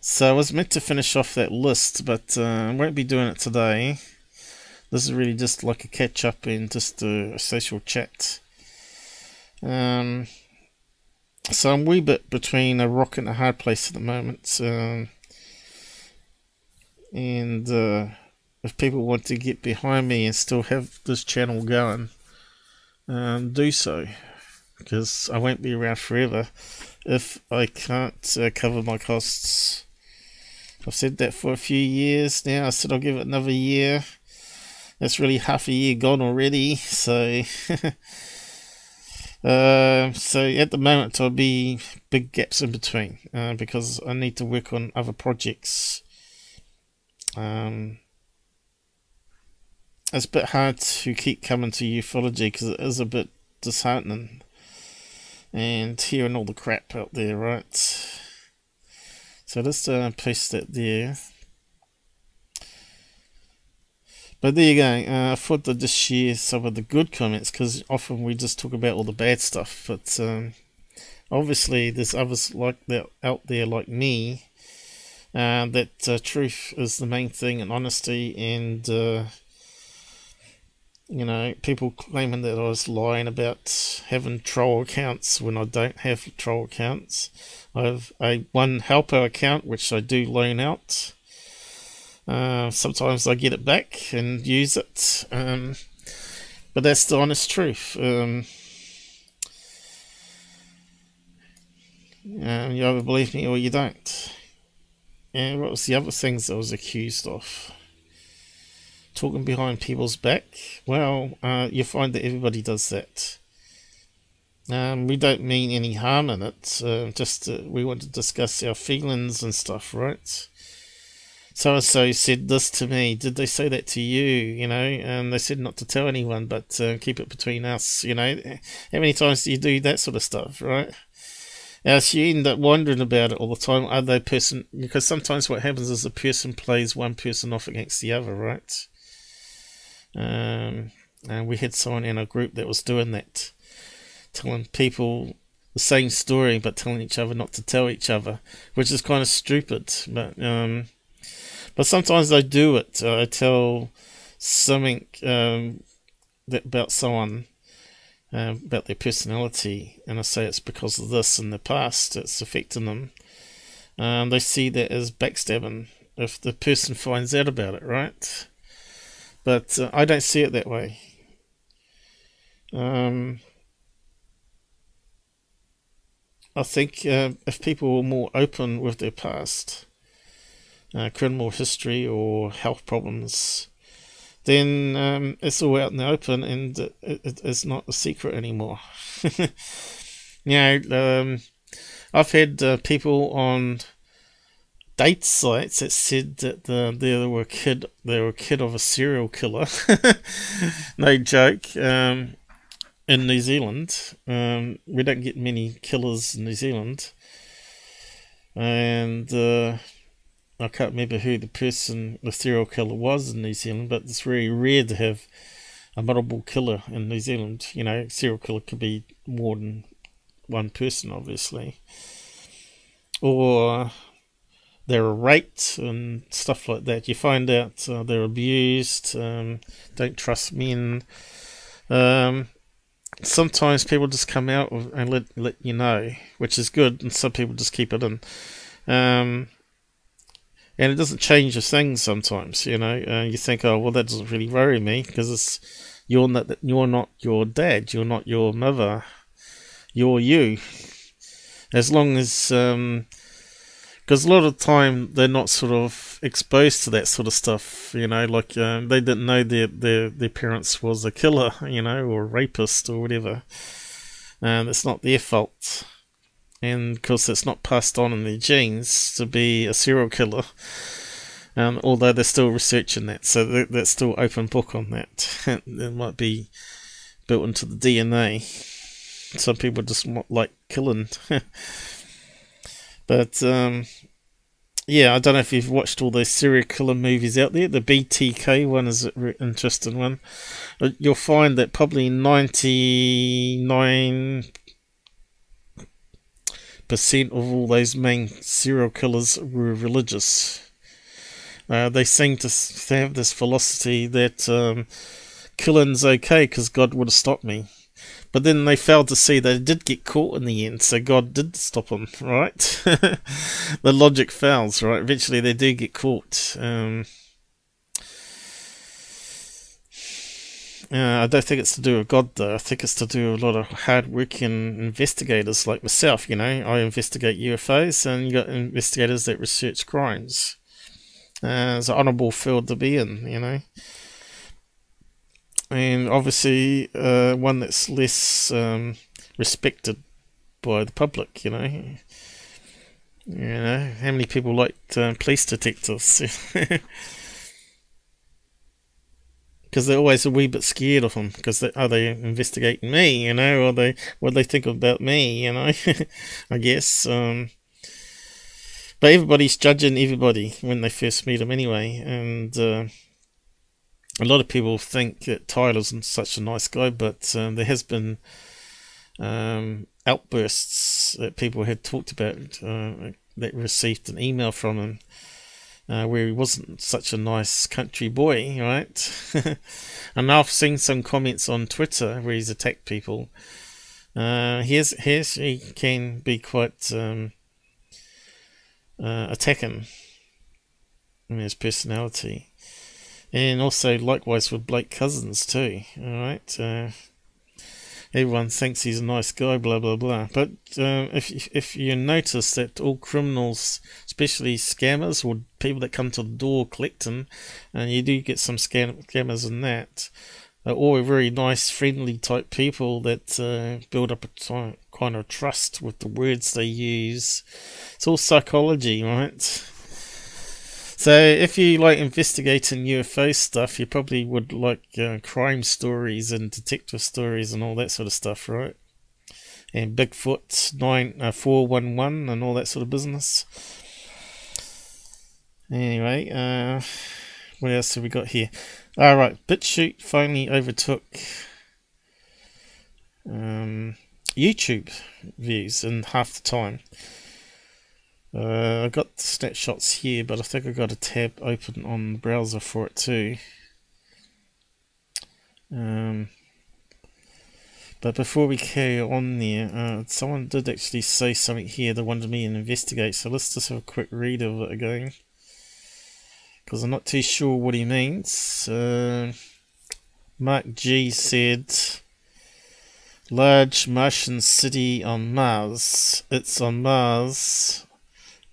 So I was meant to finish off that list, but I won't be doing it today. This is really just like a catch up and just a social chat. So I'm a wee bit between a rock and a hard place at the moment. And if people want to get behind me and still have this channel going, do so, because I won't be around forever if I can't cover my costs. I've said that for a few years now. I said I'll give it another year. That's really half a year gone already. So so at the moment there'll be big gaps in between because I need to work on other projects. It's a bit hard to keep coming to ufology because it is a bit disheartening and hearing all the crap out there, right? So let's paste that there. But there you go. I thought I'd just share some of the good comments, because often we just talk about all the bad stuff. But obviously there's others like that out there like me. That truth is the main thing, and honesty, and you know, people claiming that I was lying about having troll accounts when I don't have troll accounts. I have one helper account which I do loan out. Sometimes I get it back and use it, but that's the honest truth. You either believe me or you don't. And what was the other things I was accused of? talking behind people's back. Well, you find that everybody does that. We don't mean any harm in it. Just we want to discuss our feelings and stuff, right? So and so said this to me. Did they say that to you? You know, and they said not to tell anyone, but keep it between us. You know, how many times do you do that sort of stuff, right? Now, so you end up wondering about it all the time. Are they person? Because sometimes what happens is a person plays one person off against the other, right? And we had someone in our group that was doing that, telling people the same story, but telling each other not to tell each other, which is kind of stupid. But sometimes I do it. I tell something that about someone. About their personality, and I say it's because of this in the past, it's affecting them. They see that as backstabbing if the person finds out about it, right? But I don't see it that way. I think if people were more open with their past, criminal history or health problems, then it's all out in the open, and it's not a secret anymore. You know, I've had people on date sites that said that they were a kid of a serial killer. No joke. In New Zealand, we don't get many killers in New Zealand, and I can't remember who the serial killer was in New Zealand, but it's very rare to have a multiple killer in New Zealand. You know, serial killer could be more than one person, obviously. Or they're raped and stuff like that. You find out they're abused, don't trust men. Sometimes people just come out and let you know, which is good, and some people just keep it in. And it doesn't change a thing sometimes, you know. You think, oh, well, that doesn't really worry me, because you're not your dad, you're not your mother, you're you. As long as, because a lot of the time they're not sort of exposed to that sort of stuff, you know, like they didn't know their parents was a killer, you know, or a rapist or whatever. And it's not their fault. And of course it's not passed on in their genes to be a serial killer, although they're still researching that, so that's still open book on that. It might be built into the DNA. Some people just like killing. But yeah, I don't know if you've watched all those serial killer movies out there. The BTK one is an interesting one. You'll find that probably 99% of all those main serial killers were religious. They seem to have this philosophy that killing's okay because God would have stopped me. But then they failed to see they did get caught in the end, so God did stop them, right? The logic fails, right? Eventually they do get caught. I don't think it's to do with God, though. I think it's to do with a lot of hard-working investigators like myself, you know. I investigate UFOs, and you got investigators that research crimes. It's an honourable field to be in, you know. And obviously one that's less respected by the public, you know. You know, how many people like police detectives? Because they're always a wee bit scared of them, because are they investigating me, you know, or what they think about me, you know. I guess. But everybody's judging everybody when they first meet them anyway, and a lot of people think that Tyler's such a nice guy, but there has been outbursts that people had talked about that received an email from him where he wasn't such a nice country boy, right? And I've seen some comments on Twitter where he's attacked people. He can be quite attacking in his personality. And also likewise with Blake Cousins too, alright? everyone thinks he's a nice guy, blah blah blah. But if you notice that all criminals, especially scammers or people that come to the door collecting, and you do get some scammers in that, are all very nice, friendly type people that build up a kind of trust with the words they use. It's all psychology, right? So if you like investigating UFO stuff, you probably would like crime stories and detective stories and all that sort of stuff, right? And Bigfoot 411 and all that sort of business. Anyway, what else have we got here? Alright, BitChute finally overtook YouTube views in half the time. I got snapshots here, but I think I got a tab open on the browser for it too. But before we carry on there, someone did actually say something here they wanted me to investigate, so let's just have a quick read of it again, because I'm not too sure what he means. Mark G said, large Martian city on Mars. It's on Mars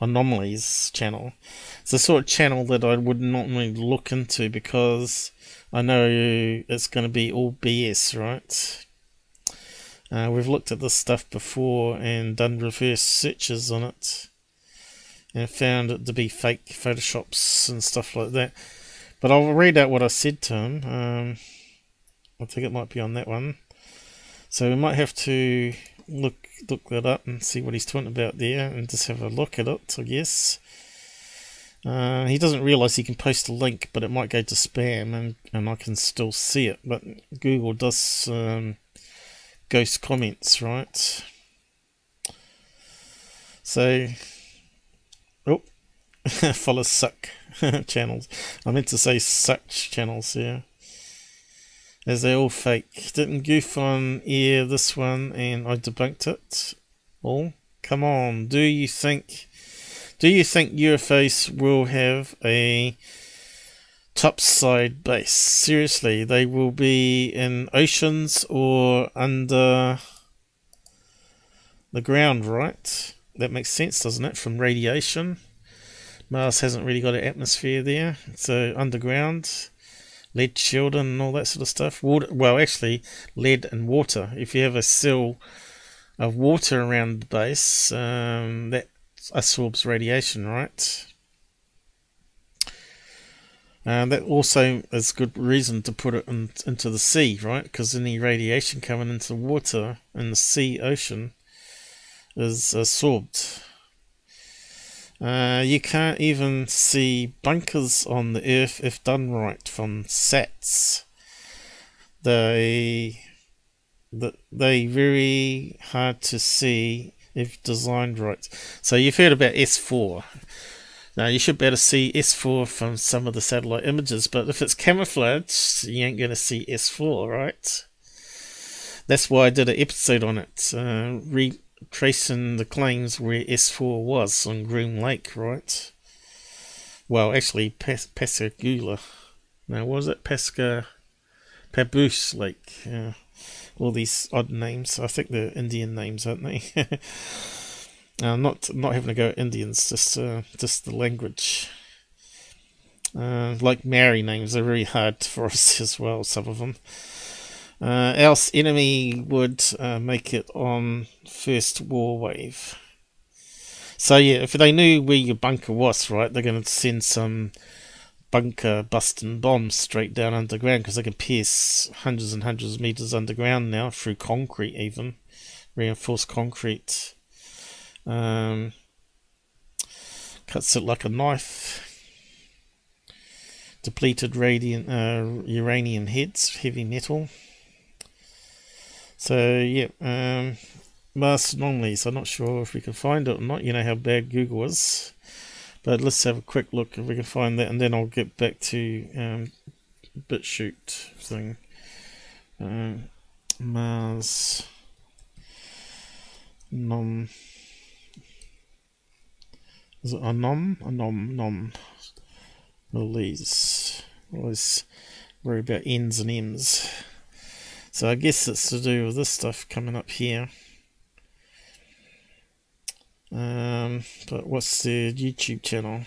Anomalies channel. It's the sort of channel that I would not normally look into because I know it's going to be all BS, right? We've looked at this stuff before and done reverse searches on it and found it to be fake photoshops and stuff like that. But I'll read out what I said to him. I think it might be on that one. So we might have to look that up and see what he's talking about there and just have a look at it, I guess. He doesn't realise he can post a link, but it might go to spam and I can still see it. But Google does ghost comments, right? So, oh, follow suck channels. I meant to say such channels here. As they're all fake. Didn't GUFON air this one and I debunked it? Oh, come on. Do you think UFOs will have a topside base? Seriously, they will be in oceans or under the ground, right? That makes sense, doesn't it? From radiation. Mars hasn't really got an atmosphere there, so underground. Lead shielding and all that sort of stuff. Water, well, actually, lead and water. If you have a seal of water around the base, that absorbs radiation, right? That also is good reason to put it into the sea, right? Because any radiation coming into the water in the sea, ocean, is absorbed. You can't even see bunkers on the Earth if done right from SATs. They very hard to see if designed right. So you've heard about S4. Now you should be able to see S4 from some of the satellite images, but if it's camouflaged, you ain't going to see S4, right? That's why I did an episode on it, tracing the claims where S4 was on Groom Lake, right? Well, actually, Pascagoula. No, what was it? Paboose Lake. All these odd names. I think they're Indian names, aren't they? Not having to go Indians, just the language. Like Maori names are very hard for us as well, some of them. Else enemy would make it on first war wave. So yeah, if they knew where your bunker was, right, they're going to send some bunker busting bombs straight down underground, because they can pierce hundreds and hundreds of meters underground now through concrete, even reinforced concrete. Cuts it like a knife. Depleted uranium heads, heavy metal. So yeah, Mars Anoms. I'm not sure if we can find it or not. You know how bad Google is. But let's have a quick look if we can find that, and then I'll get back to BitChute thing. Mars Anoms. Is it Anomalies? Always worry about N's and M's. So I guess it's to do with this stuff coming up here. But what's the YouTube channel?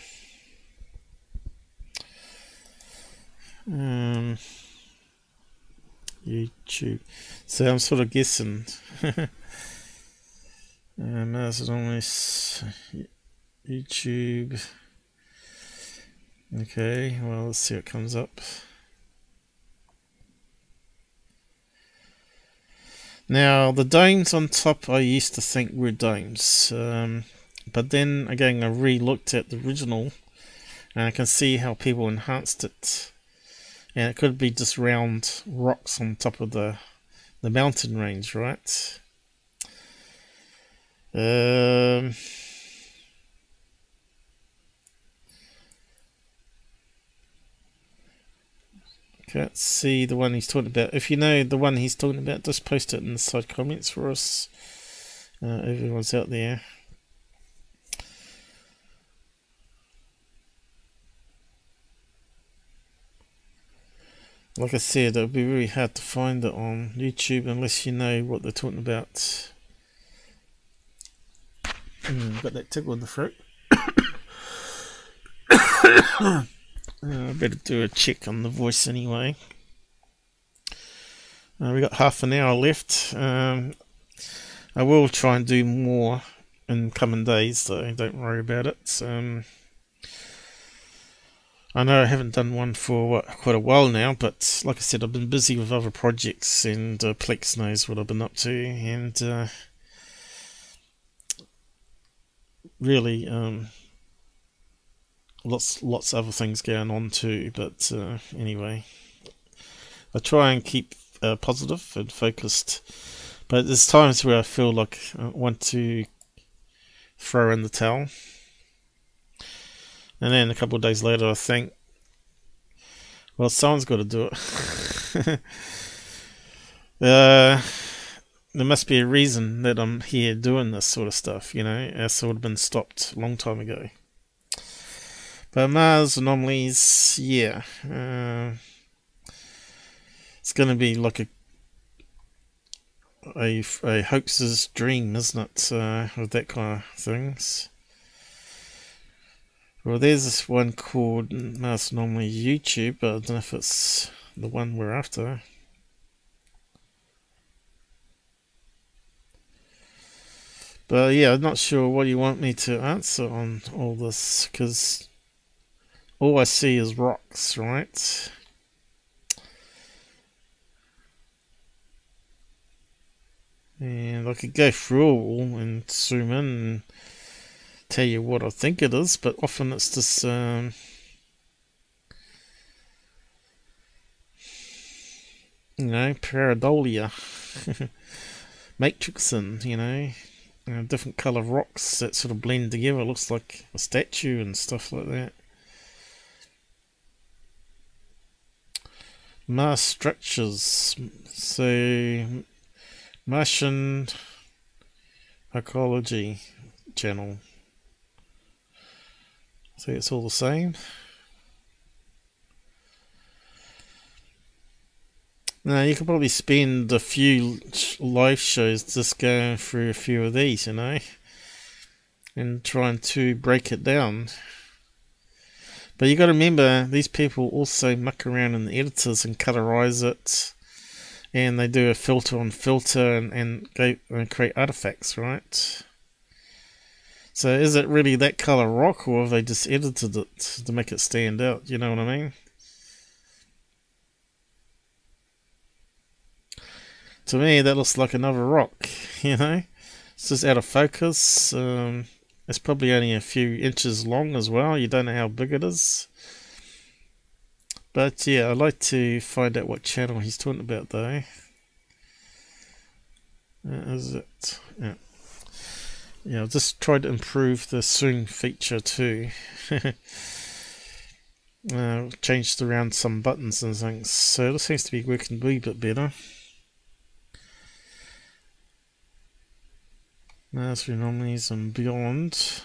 YouTube. So I'm sort of guessing. Mars Anoms, YouTube. Okay, well, let's see what comes up. Now, the domes on top I used to think were domes, but then again I re-looked at the original and I can see how people enhanced it, and it could be just round rocks on top of the mountain range, right? Can't see the one he's talking about. If you know the one he's talking about, just post it in the side comments for us. Everyone's out there. Like I said, it would be really hard to find it on YouTube unless you know what they're talking about. Got that tickle in the throat. I better do a check on the voice anyway. We got half an hour left. I will try and do more in coming days, though. Don't worry about it. I know I haven't done one for quite a while now, but like I said, I've been busy with other projects, and Plex knows what I've been up to, and really lots of other things going on too. But anyway, I try and keep positive and focused, but there's times where I feel like I want to throw in the towel, and then a couple of days later I think, well, someone's got to do it. There must be a reason that I'm here doing this sort of stuff, you know. It's would have been stopped a long time ago. But Mars Anomalies, yeah, it's going to be like a hoaxer's dream, isn't it? With that kind of things. Well, there's this one called Mars Anomaly YouTube, but I don't know if it's the one we're after. But yeah, I'm not sure what you want me to answer on all this, because all I see is rocks, right? And I could go through all and zoom in and tell you what I think it is, but often it's just you know, pareidolia, matrixing, you know, different colour rocks that sort of blend together. Looks like a statue and stuff like that. Mars structures. So Martian archaeology channel. So it's all the same. Now you could probably spend a few live shows just going through a few of these, you know, and trying to break it down. But you got to remember, these people also muck around in the editors and colorize it, and they do a filter on filter and go and create artifacts, right? So is it really that color rock, or have they just edited it to make it stand out? You know what I mean? To me, that looks like another rock, you know? It's just out of focus. It's probably only a few inches long as well. You don't know how big it is. But yeah, I'd like to find out what channel he's talking about, though. Is it? Yeah. Yeah, I've just tried to improve the zoom feature too. Changed around some buttons and things, so this seems to be working a wee bit better. Mars Anomalies and beyond.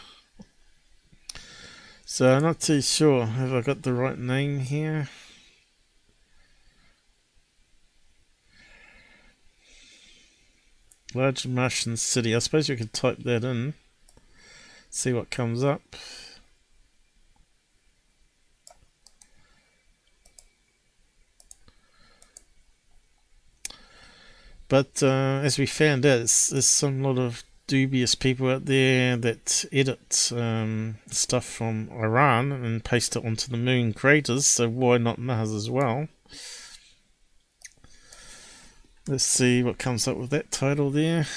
So I'm not too sure. Have I got the right name here? Large Martian city. I suppose we could type that in. See what comes up. But as we found out, there's some lot of dubious people out there that edit stuff from Iran and paste it onto the moon craters, so why not Mars as well? Let's see what comes up with that title there.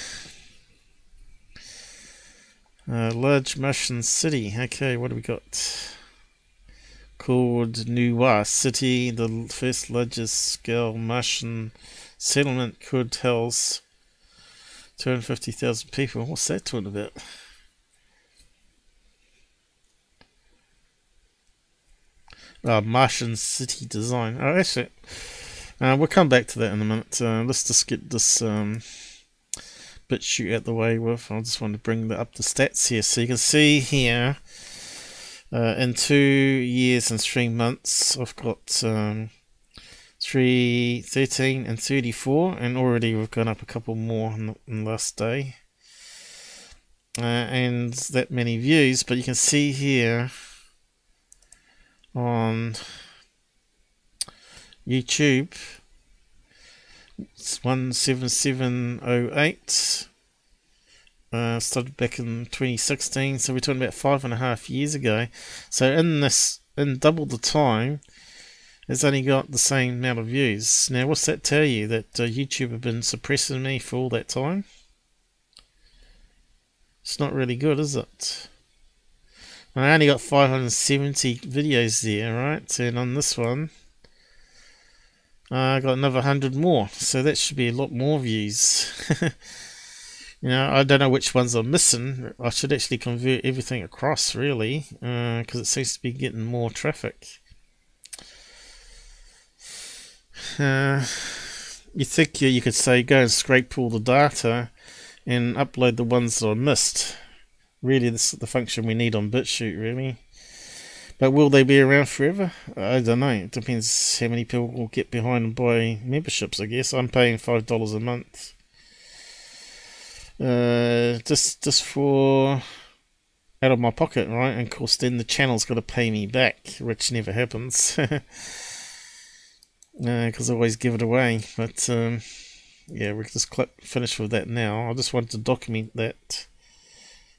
Large Martian city. Okay, what do we got? Called Nuwa City, the first largest scale Martian settlement, could house 250,000 people. What's that talking about? Martian city design. Oh, actually, we'll come back to that in a minute. Let's just get this bit shoot out the way with. I just want to bring up the stats here, so you can see here. In 2 years and 3 months, I've got 3, 13 and 34, and already we've gone up a couple more in the last day. And that many views, but you can see here on YouTube, it's 17708. Started back in 2016, so we're talking about 5.5 years ago. So in double the time, it's only got the same amount of views. Now, what's that tell you? That YouTube have been suppressing me for all that time? It's not really good, is it? I only got 570 videos there, right? And on this one, I got another 100 more. So that should be a lot more views. You know, I don't know which ones I'm missing. I should actually convert everything across, really, because it seems to be getting more traffic. You think you could say go and scrape all the data and upload the ones that I missed. Really, this is the function we need on BitChute, really. But will they be around forever? I don't know. It depends how many people will get behind and buy memberships, I guess. I'm paying $5 a month. Just for out of my pocket, right? And of course then the channel's got to pay me back, which never happens. Because I always give it away. But yeah, we can just finish with that now. I just wanted to document that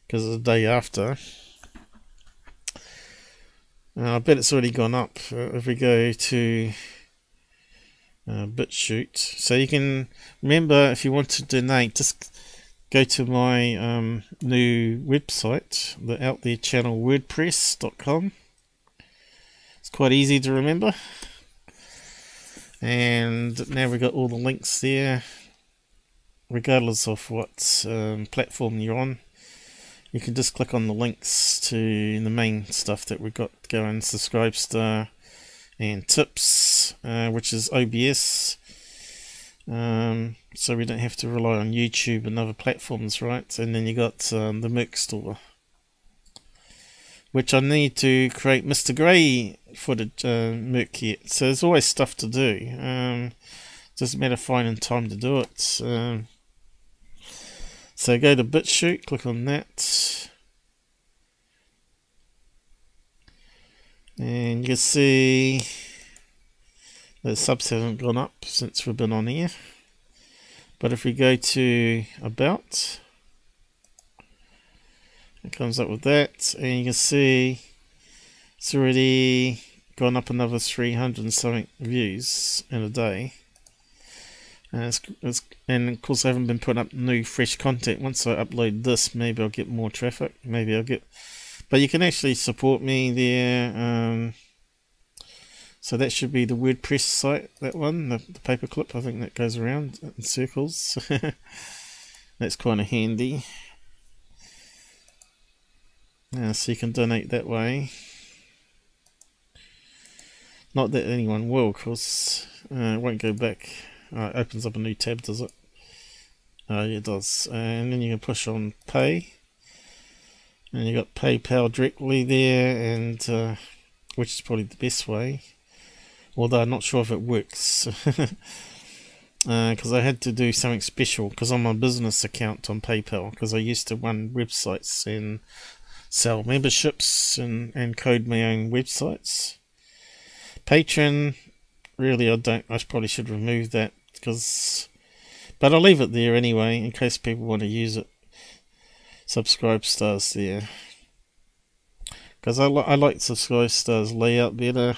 because it's the day after. I bet it's already gone up. If we go to BitChute, so you can remember, if you want to donate, just go to my new website, the Out There Channel WordPress.com. It's quite easy to remember. And now we've got all the links there, regardless of what platform you're on. You can just click on the links to the main stuff that we've got going: Subscribestar and Tips, which is OBS. So we don't have to rely on YouTube and other platforms, right? And then you got the Merc store, which I need to create Mr. Grey footage Merc yet. So there's always stuff to do. Just a matter of finding time to do it. So go to BitChute, click on that, and you can see the subs haven't gone up since we've been on here. But if we go to About, it comes up with that, and you can see it's already gone up another 300 and something views in a day. And of course I haven't been putting up new fresh content. Once I upload this, maybe I'll get more traffic. Maybe I'll get... But you can actually support me there. So that should be the WordPress site, that one, the paperclip. I think that goes around in circles. That's kind of handy. So you can donate that way. Not that anyone will, because it won't go back. It opens up a new tab, does it? Yeah, it does. And then you can push on Pay. And you got PayPal directly there, and which is probably the best way. Although I'm not sure if it works. because I had to do something special because I'm on a business account on PayPal, because I used to run websites and sell memberships and code my own websites. Patreon, really, I probably should remove that, but I'll leave it there anyway in case people want to use it. Subscribe stars there, because I like Subscribe stars layout better.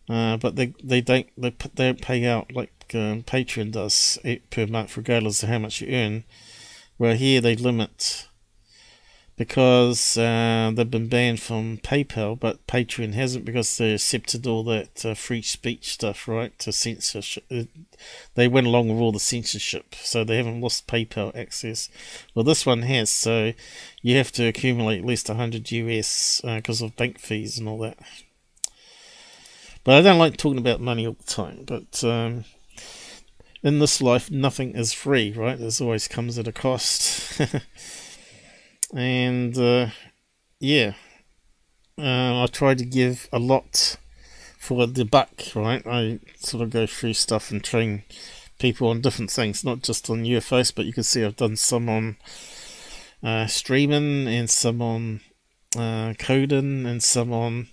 But they don't pay out like Patreon does per month, regardless of how much you earn. Where here they limit, because they've been banned from PayPal, but Patreon hasn't, because they accepted all that free speech stuff, right? To censorship, they went along with all the censorship, so they haven't lost PayPal access. Well, this one has, so you have to accumulate at least 100 US because of bank fees and all that. But I don't like talking about money all the time. But in this life, nothing is free, right? There's always comes at a cost. And yeah, I try to give a lot for the buck, right? I sort of go through stuff and train people on different things, not just on UFOs, but you can see I've done some on streaming, and some on coding, and some on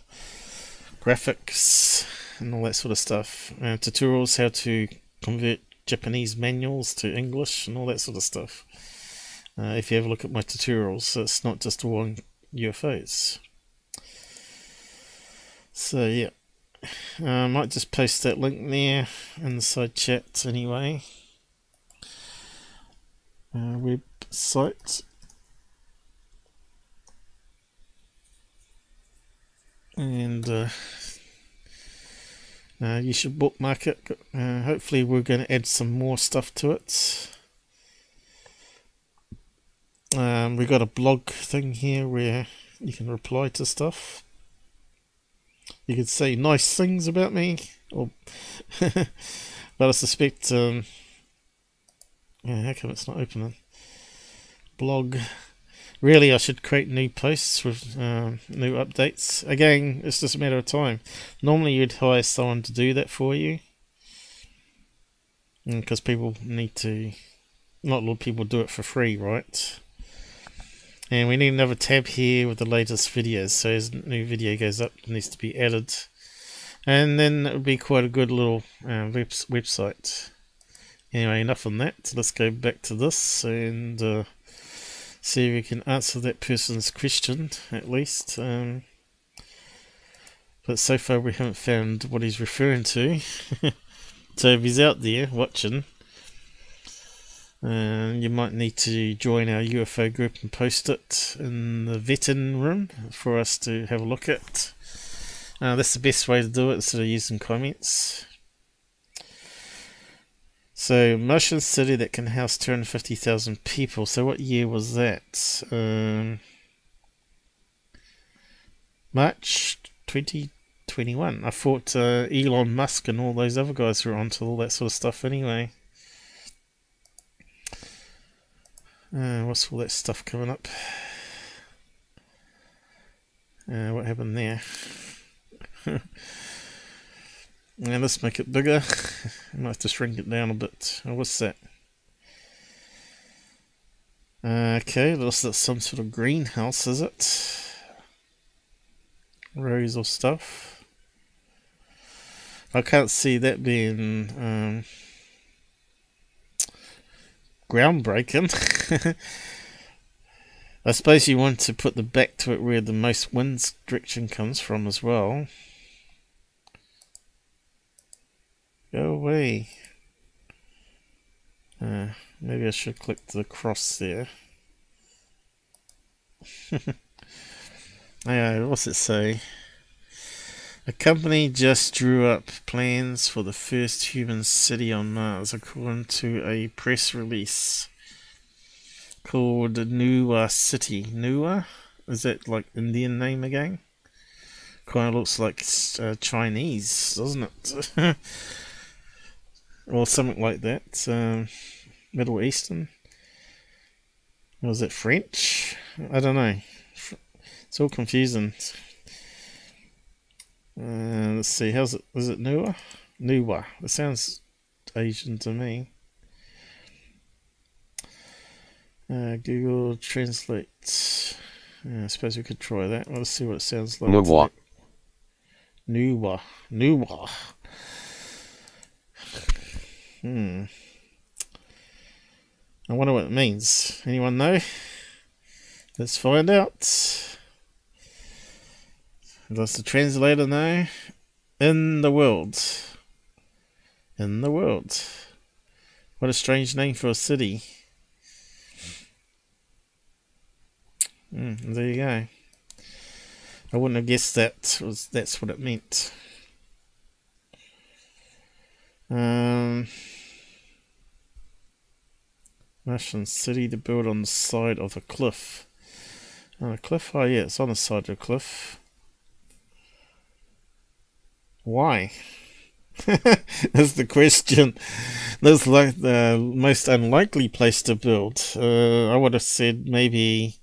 graphics and all that sort of stuff, tutorials how to convert Japanese manuals to English and all that sort of stuff. If you have a look at my tutorials, it's not just all on UFOs. So yeah, I might just post that link there in the side chat anyway. Website. And you should bookmark it. Hopefully we're going to add some more stuff to it. We got a blog thing here where you can reply to stuff. You could say nice things about me, or but I suspect how come it's not opening? Blog. Really, I should create new posts with new updates. Again, it's just a matter of time. Normally you'd hire someone to do that for you, because people need to, not a lot of people do it for free, right? And we need another tab here with the latest videos, so as a new video goes up, it needs to be added. And then it would be quite a good little website. Anyway, enough on that. Let's go back to this and see if we can answer that person's question, at least. But so far we haven't found what he's referring to. So if he's out there watching, you might need to join our UFO group and post it in the vetting room for us to have a look at. That's the best way to do it, instead of using comments. So, Motion City that can house 250,000 people. So what year was that? March 2021. I thought Elon Musk and all those other guys were onto all that sort of stuff anyway. What's all that stuff coming up? What happened there? Now let's make it bigger. I might have to shrink it down a bit. Oh, what's that? Okay, that's some sort of greenhouse, is it? Rows of stuff. I can't see that being groundbreaking. I suppose you want to put the back to it where the most wind direction comes from as well. Go away. Maybe I should click the cross there. What's it say? A company just drew up plans for the first human city on Mars, according to a press release called Nuwa City. Nuwa? Is that like Indian name again? Kind of looks like Chinese, doesn't it? Or something like that. Middle Eastern. Was it French? I don't know. It's all confusing. Let's see. How's it? Is it Nuwa? Nuwa. It sounds Asian to me. Google Translate. I suppose we could try that. Let's see what it sounds like. Nuwa. Nuwa. Nuwa. I wonder what it means. Anyone know? Let's find out. Does the translator know? In the world. In the world. What a strange name for a city. There you go. I wouldn't have guessed that's what it meant. Martian city to build on the side of a cliff. On a cliff? Oh yeah, it's on the side of a cliff. Why? That's the question. That's like the most unlikely place to build. I would have said maybe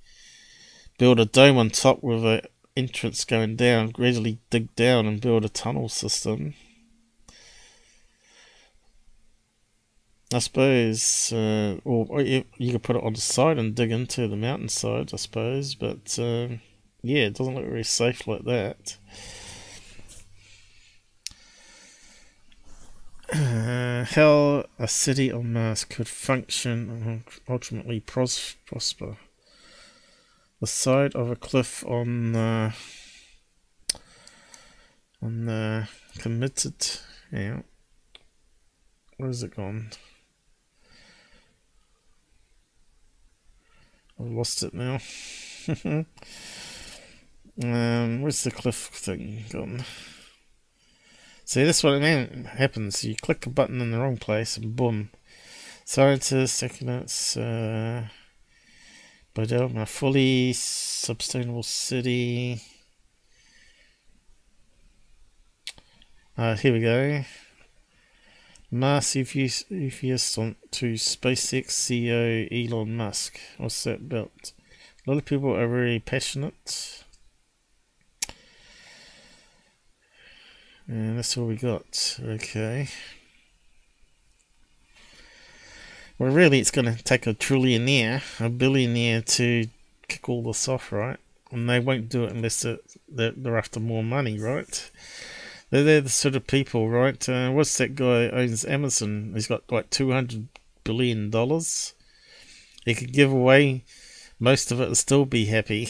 build a dome on top with an entrance going down, gradually dig down and build a tunnel system. I suppose, or you could put it on the side and dig into the mountainside, I suppose, but yeah, it doesn't look very safe like that. How a city on Mars could function and ultimately prosper. The side of a cliff on the committed. Yeah. Where's it gone? I've lost it now. Where's the cliff thing gone? See, that's what happens. You click a button in the wrong place and boom. Scientists, economics, by a fully sustainable city. Here we go. Mars UFO to SpaceX CEO Elon Musk. What's that about? A lot of people are very passionate. And that's all we got. Okay. Well, really, it's going to take a trillionaire, a billionaire to kick all this off, right? And they won't do it unless they're after more money, right? They're the sort of people, right? What's that guy who owns Amazon? He's got like $200 billion. He could give away most of it and still be happy.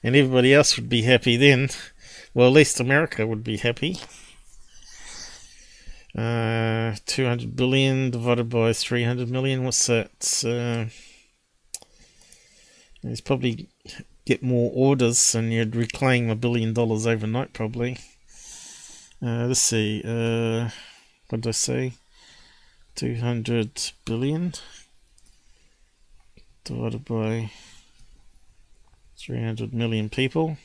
And everybody else would be happy then. Well, at least America would be happy. 200 billion divided by 300 million. What's that? He's probably get more orders and you'd reclaim $1 billion overnight, probably. Let's see. What did I say? 200 billion divided by 300 million people.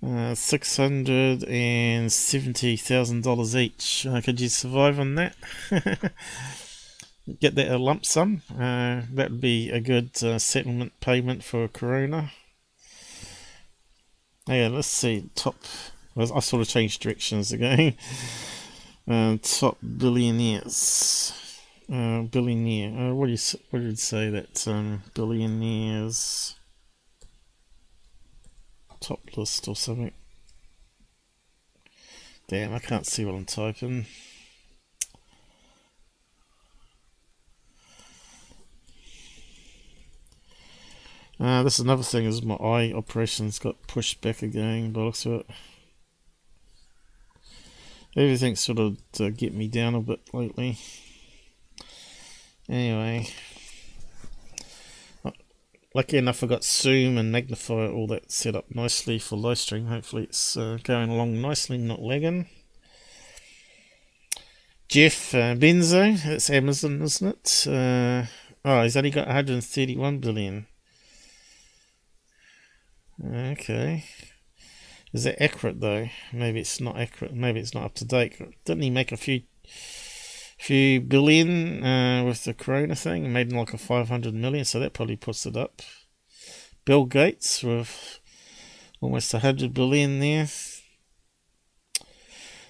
$670,000 each. Could you survive on that? Get that a lump sum. That would be a good settlement payment for Corona. Yeah, let's see. Top. I sort of changed directions again. Top billionaires. Billionaire. What did it say that billionaires? Top list or something. Damn, I can't see what I'm typing. This is another thing, is my eye operations got pushed back again by the looks of it. Everything's sort of to get me down a bit lately. Anyway. Lucky enough I got Zoom and Magnify, all that set up nicely for live stream. Hopefully it's going along nicely, not lagging. Jeff Bezos, that's Amazon, isn't it? Oh, he's only got 131 billion. Okay. Is that accurate though? Maybe it's not accurate. Maybe it's not up to date. Didn't he make a few billion with the Corona thing? He made like a 500 million, so that probably puts it up. Bill Gates with almost 100 billion there.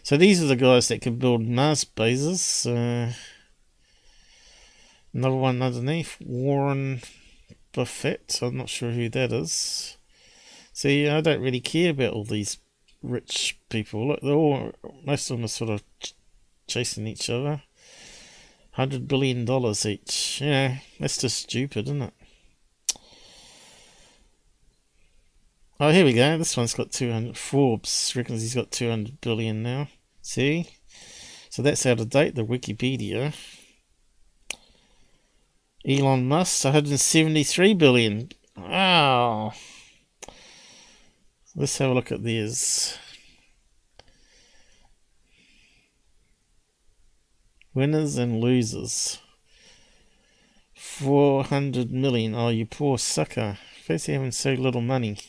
So these are the guys that can build Mars bases. Another one underneath, Warren Buffett. I'm not sure who that is. See, I don't really care about all these rich people. Look, most of them are sort of chasing each other. $100 billion each. Yeah, that's just stupid, isn't it? Oh, here we go. This one's got 200. Forbes reckons he's got 200 billion now. See? So that's out of date, the Wikipedia. Elon Musk, 173 billion. Wow. Let's have a look at theirs. Winners and losers. 400 million. Oh, you poor sucker. Fancy having so little money.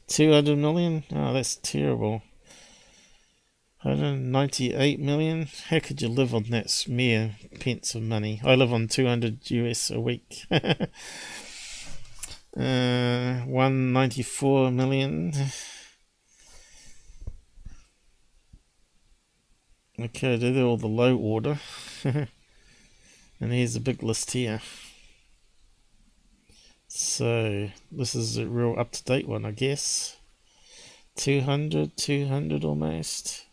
200 million? Oh, that's terrible. 198 million? How could you live on that mere pence of money? I live on 200 US a week. 194 million. Okay, they're all the low order. And here's a big list here. So, this is a real up-to-date one, I guess. 200 almost.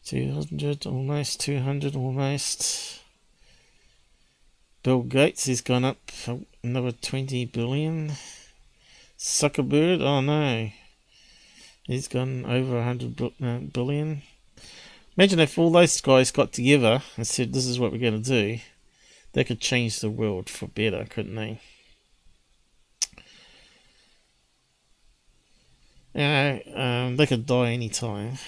200 almost, 200 almost. Bill Gates, he's gone up another 20 billion. Zuckerberg, oh no. He's gone over 100 billion. Imagine if all those guys got together and said, this is what we're going to do. They could change the world for better, couldn't they? They could die any time.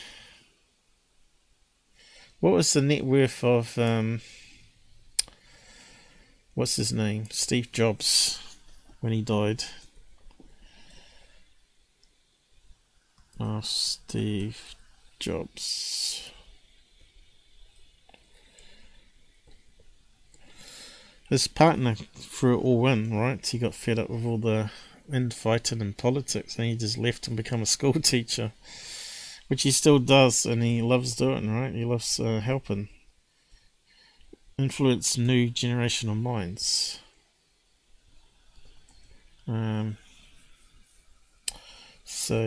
What was the net worth of what's his name? Steve Jobs when he died? Oh, Steve Jobs. His partner threw it all in, right? He got fed up with all the infighting in politics and he just left and become a school teacher. Which he still does, and he loves doing, right? He loves helping influence new generation of minds. So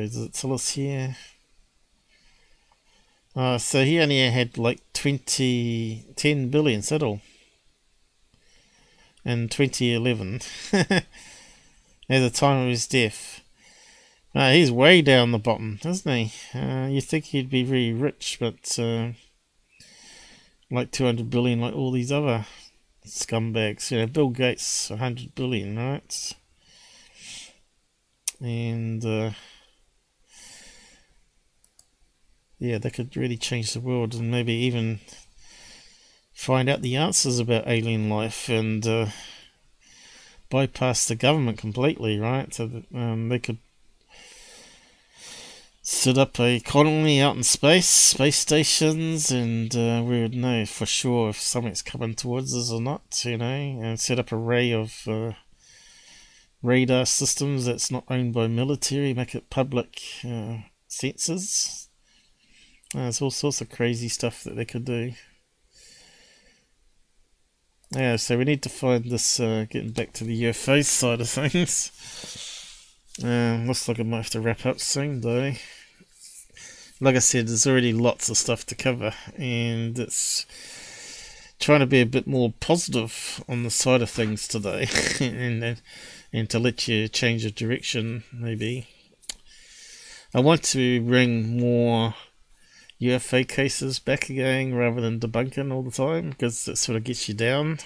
does it tell us here? So he only had like 10 billion, is that all? In 2011, at the time of his death. He's way down the bottom, isn't he? You think he'd be very rich, but like 200 billion, like all these other scumbags. You know, Bill Gates, 100 billion, right? And yeah, they could really change the world and maybe even find out the answers about alien life and bypass the government completely, right? So that they could set up a colony out in space stations, and we would know for sure if something's coming towards us or not, you know, and set up an array of radar systems that's not owned by military, make it public sensors. There's all sorts of crazy stuff that they could do. Yeah, so we need to find this, getting back to the UFO side of things. Looks like I might have to wrap up soon though. Like I said, there's already lots of stuff to cover, and it's trying to be a bit more positive on the side of things today, and to let you change your direction maybe. I want to bring more UFO cases back again rather than debunking all the time, because it sort of gets you down.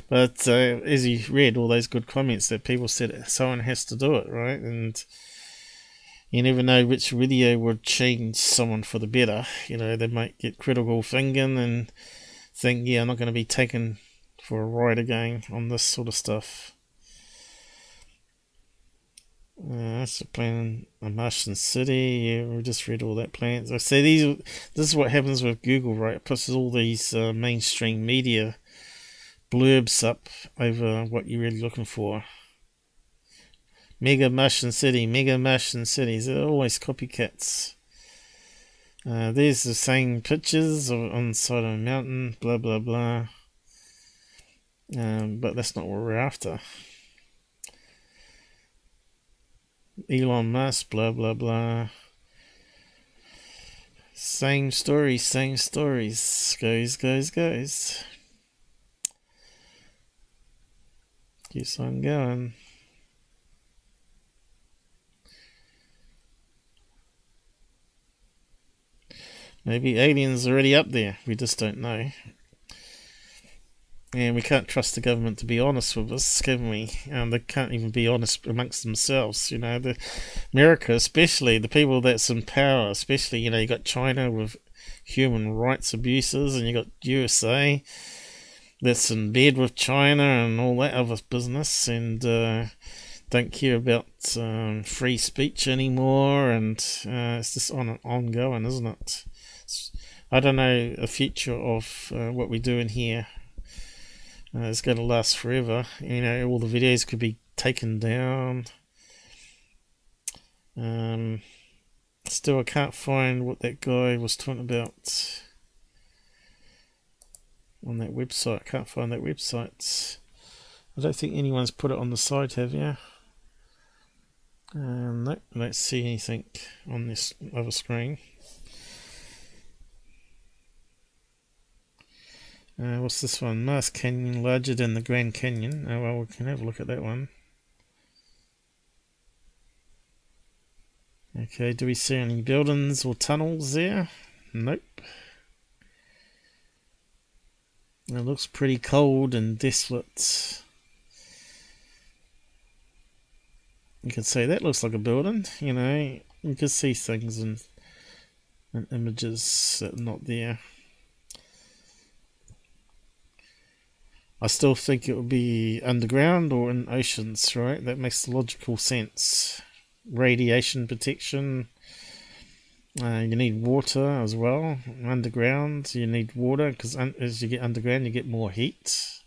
But as you read all those good comments that people said someone has to do it, right? And you never know which video would change someone for the better. You know, they might get critical thinking and think, yeah, I'm not going to be taken for a ride again on this sort of stuff. That's the plan, a Martian city. Yeah, we just read all that plans. I say this is what happens with Google, right? It puts all these mainstream media blurbs up over what you're really looking for. Mega Martian city, mega Martian cities. They're always copycats. There's the same pictures on the side of a mountain, blah blah blah. But that's not what we're after. Elon Musk, blah blah blah. Same stories, same stories. Goes. Keeps on going. Maybe aliens are already up there. We just don't know. And we can't trust the government to be honest with us, can we? They can't even be honest amongst themselves. You know, America, especially the people that's in power, especially, you know, you got China with human rights abuses, and you got USA that's in bed with China and all that other business, and don't care about free speech anymore, and it's just ongoing, isn't it? I don't know the future of what we're doing here. It's going to last forever. You know, all the videos could be taken down. Still, I can't find what that guy was talking about on that website. I can't find that website. I don't think anyone's put it on the site, have you? Nope, I don't see anything on this other screen. What's this one? Mars Canyon larger than the Grand Canyon. Oh well, we can have a look at that one. Okay, do we see any buildings or tunnels there? Nope. It looks pretty cold and desolate. You could say that looks like a building, you know. You could see things in images that are not there. I still think it would be underground or in oceans, right? That makes logical sense. Radiation protection. You need water as well. Underground, you need water because as you get underground, you get more heat.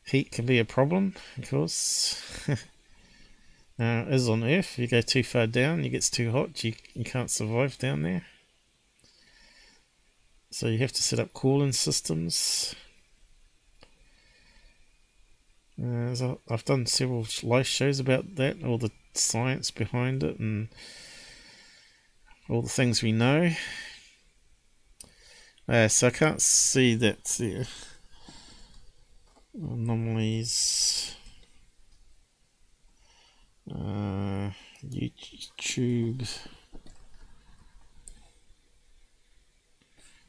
Heat can be a problem, of course. As on Earth, if you go too far down, it gets too hot, you can't survive down there. So you have to set up cooling systems. So I've done several live shows about that, all the science behind it and all the things we know. So I can't see that there. Anomalies. YouTube.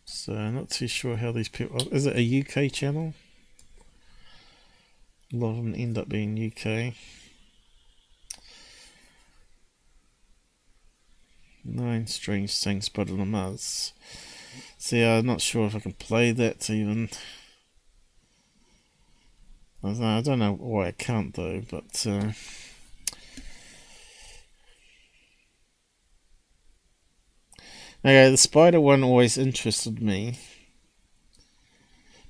So I'm not too sure how these people. Is it a UK channel? A lot of them end up being UK. 9 strange things spotted on Mars. See, I'm not sure if I can play that even. I don't know why I can't though, but okay, the spider one always interested me,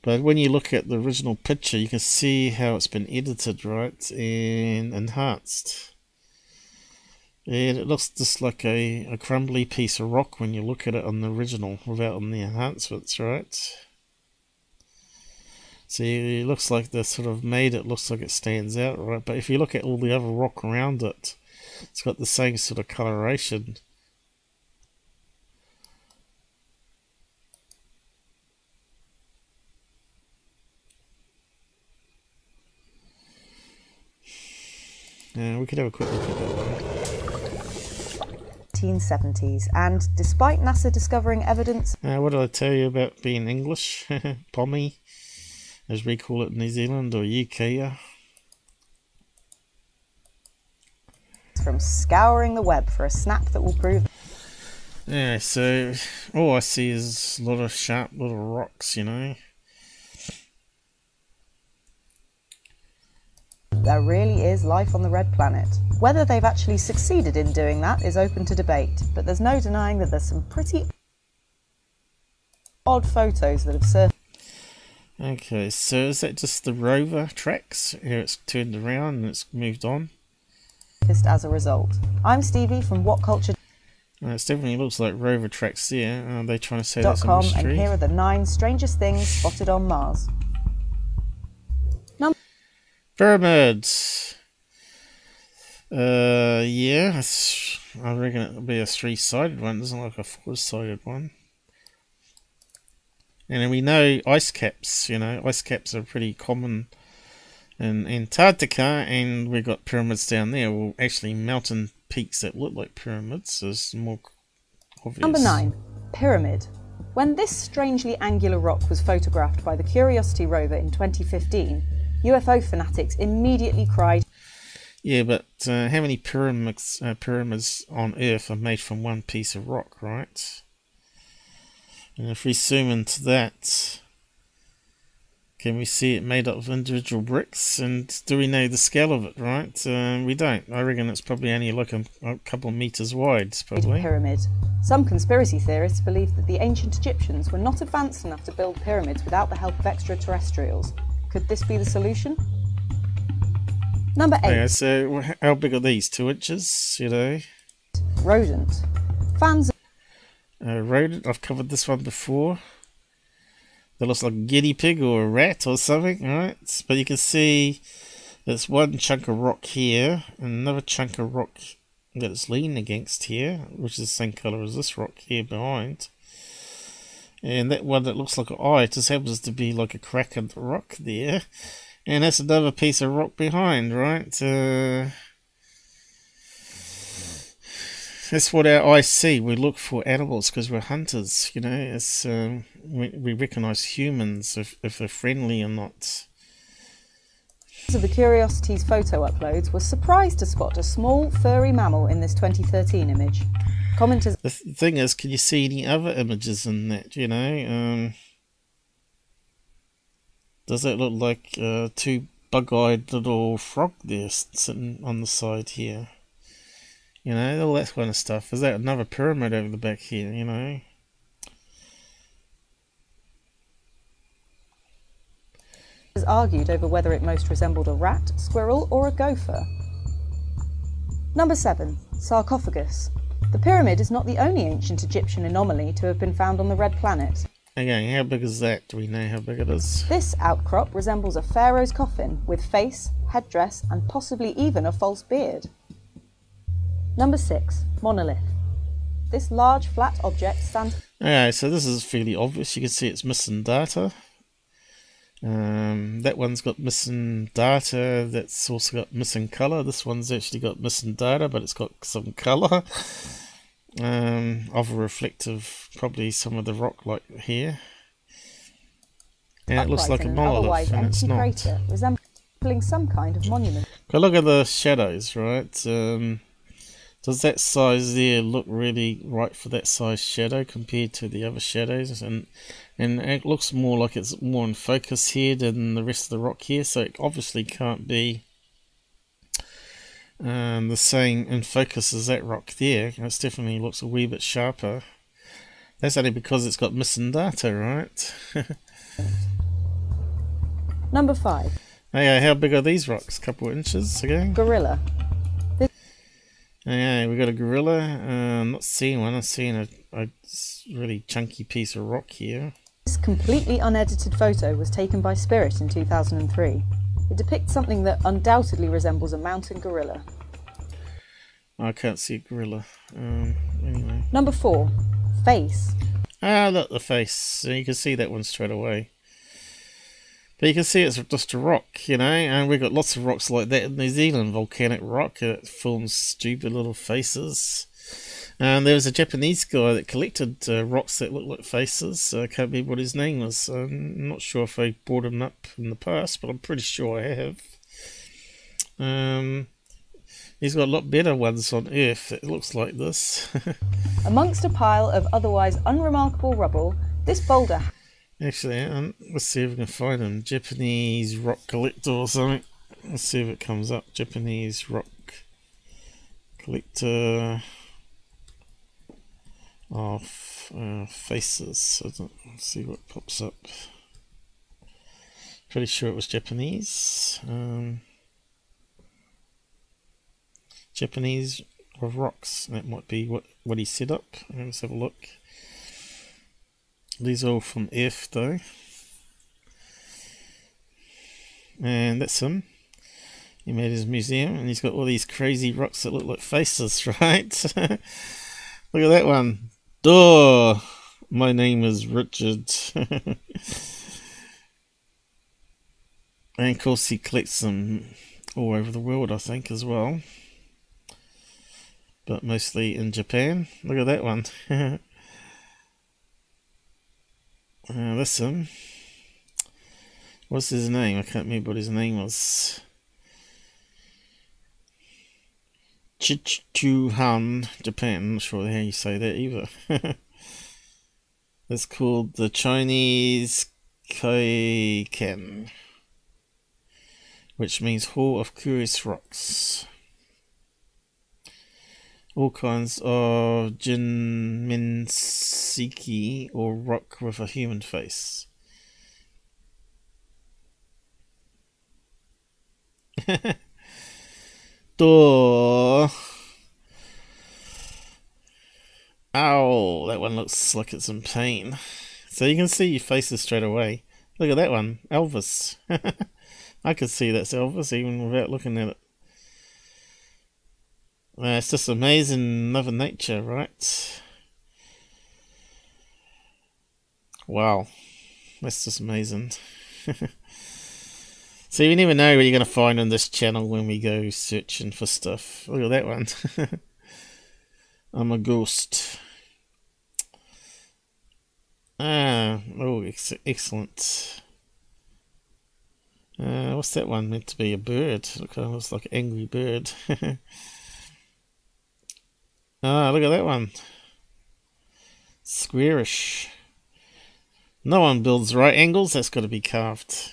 but when you look at the original picture you can see how it's been edited, right, and enhanced, and it looks just like a crumbly piece of rock when you look at it on the original without on the enhancements, right? See, it looks like they sort of made it looks like it stands out, right? But if you look at all the other rock around it, it's got the same sort of coloration. We could have a quick look at that one. 1970s, and despite NASA discovering evidence... what did I tell you about being English? Pommy, as we call it in New Zealand, or UK. From scouring the web for a snap that will prove... Yeah, so all I see is a lot of sharp little rocks, you know. There really is life on the red planet. Whether they've actually succeeded in doing that is open to debate, but there's no denying that there's some pretty odd photos that have surfaced. Okay, so is that just the rover tracks? Here it's turned around and it's moved on. As a result. I'm Stevie from What Culture. It definitely looks like rover tracks there. Are they trying to say that's a mystery? And here are the 9 strangest things spotted on Mars. Pyramids. Yeah, I reckon it'll be a 3-sided one. It doesn't look like a 4-sided one. And then we know ice caps. Ice caps are pretty common in Antarctica, and we've got pyramids down there. Well, actually, mountain peaks that look like pyramids is more obvious. Number 9, pyramid. When this strangely angular rock was photographed by the Curiosity rover in 2015, UFO fanatics immediately cried. Yeah, but how many pyramids on Earth are made from one piece of rock, right? And if we zoom into that, can we see it made up of individual bricks? And do we know the scale of it, right? We don't. I reckon it's probably only like a couple of meters wide, probably. Pyramid. Some conspiracy theorists believe that the ancient Egyptians were not advanced enough to build pyramids without the help of extraterrestrials. Could this be the solution? Number 8. Yeah, so how big are these? 2 inches, Rodent. Fans. Rodent, I've covered this one before. That looks like a guinea pig or a rat or something, right? But you can see there's one chunk of rock here, and another chunk of rock that it's leaning against here, which is the same colour as this rock here behind. And that one that looks like an eye just happens to be like a crack in the rock there. And that's another piece of rock behind, right? That's what our eyes see. We look for animals because we're hunters, It's, we recognise humans if they're friendly or not. Of the Curiosity's photo uploads was surprised to spot a small, furry mammal in this 2013 image. Commenters. The thing is, can you see any other images in that, Does that look like 2 bug-eyed little frog there sitting on the side here? All that kind of stuff. Is that another pyramid over the back here, Has argued over whether it most resembled a rat, squirrel, or a gopher. Number 7. Sarcophagus. The pyramid is not the only ancient Egyptian anomaly to have been found on the Red Planet. Okay, how big is that? Do we know how big it is? This outcrop resembles a pharaoh's coffin with face, headdress, and possibly even a false beard. Number 6. Monolith. This large flat object stands... Okay, so this is fairly obvious. You can see it's missing data. That one's got missing data. That's also got missing colour. This one's actually got missing data, but it's got some colour. Of a reflective, probably some of the rock like here. And it looks like a monolith, and it's not. Crater, resembling some kind of monument. Okay, look at the shadows, right? Does that size there look really right for that size shadow compared to the other shadows? And it looks more like it's more in focus here than the rest of the rock here, so it obviously can't be the same in focus as that rock there. It definitely looks a wee bit sharper. That's only because it's got missing data, right? Number 5. Okay, how big are these rocks? A couple of inches again? Gorilla. Okay, we got a gorilla. I'm not seeing one. I'm seeing a really chunky piece of rock here. This completely unedited photo was taken by Spirit in 2003. It depicts something that undoubtedly resembles a mountain gorilla. I can't see a gorilla. Anyway. Number 4. Face. Ah, look, the face. So you can see that one straight away. But you can see it's just a rock, and we've got lots of rocks like that in New Zealand. Volcanic rock. It forms stupid little faces. And there was a Japanese guy that collected rocks that looked like faces. I can't remember what his name was. I'm not sure if I brought him up in the past, but I'm pretty sure I have. He's got a lot better ones on Earth. It looks like this. Amongst a pile of otherwise unremarkable rubble, this boulder... Actually, let's see if we can find him. Japanese rock collector or something. Let's see if it comes up. Japanese rock collector of faces. Let's see what pops up. Pretty sure it was Japanese. Japanese of rocks. That might be what he set up. Let's have a look. These are all from Earth though. And that's him. He made his museum and he's got all these crazy rocks that look like faces, right? Look at that one. Duh! My name is Richard. And of course he collects them all over the world, I think, as well. But mostly in Japan. Look at that one. That's him. What's his name? I can't remember what his name was. Chichuhan, Japan. I'm not sure how you say that either. It's called the Chinese Kaiken, which means Hall of Curious Rocks. All kinds of Jinminseki, or rock with a human face. Door. Ow, that one looks like it's in pain. So you can see your faces straight away. Look at that one, Elvis. I could see that's Elvis even without looking at it. It's just amazing Mother Nature, right? Wow, that's just amazing. So you never know what you're going to find on this channel when we go searching for stuff. Look at that one. I'm a ghost. Oh, excellent. What's that one meant to be? A bird. Look, it looks like an angry bird. Look at that one. Squarish. No one builds right angles. That's got to be carved.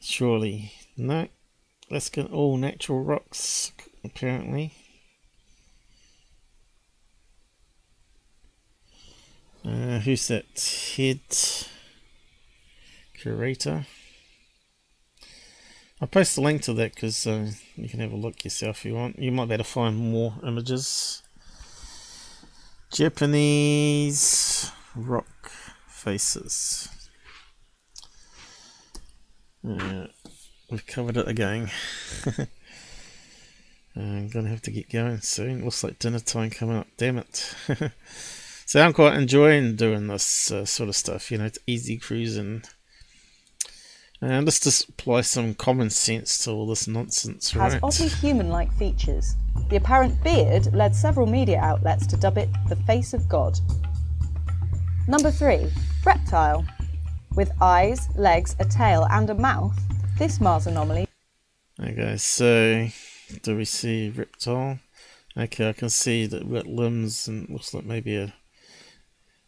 Surely. No. That's got all natural rocks, apparently. Who's that? Head curator. I'll post a link to that because you can have a look yourself if you want. You might be able to find more images. Japanese rock faces. We've covered it again. I'm gonna have to get going soon. Looks like dinner time coming up. Damn it. So I'm quite enjoying doing this sort of stuff. You know, it's easy cruising. And let's just apply some common sense to all this nonsense, right? Has oddly human-like features. The apparent beard led several media outlets to dub it the face of God. Number 3. Reptile. With eyes, legs, a tail and a mouth, this Mars anomaly... Okay, so do we see reptile? Okay, I can see that we've got limbs and looks like maybe a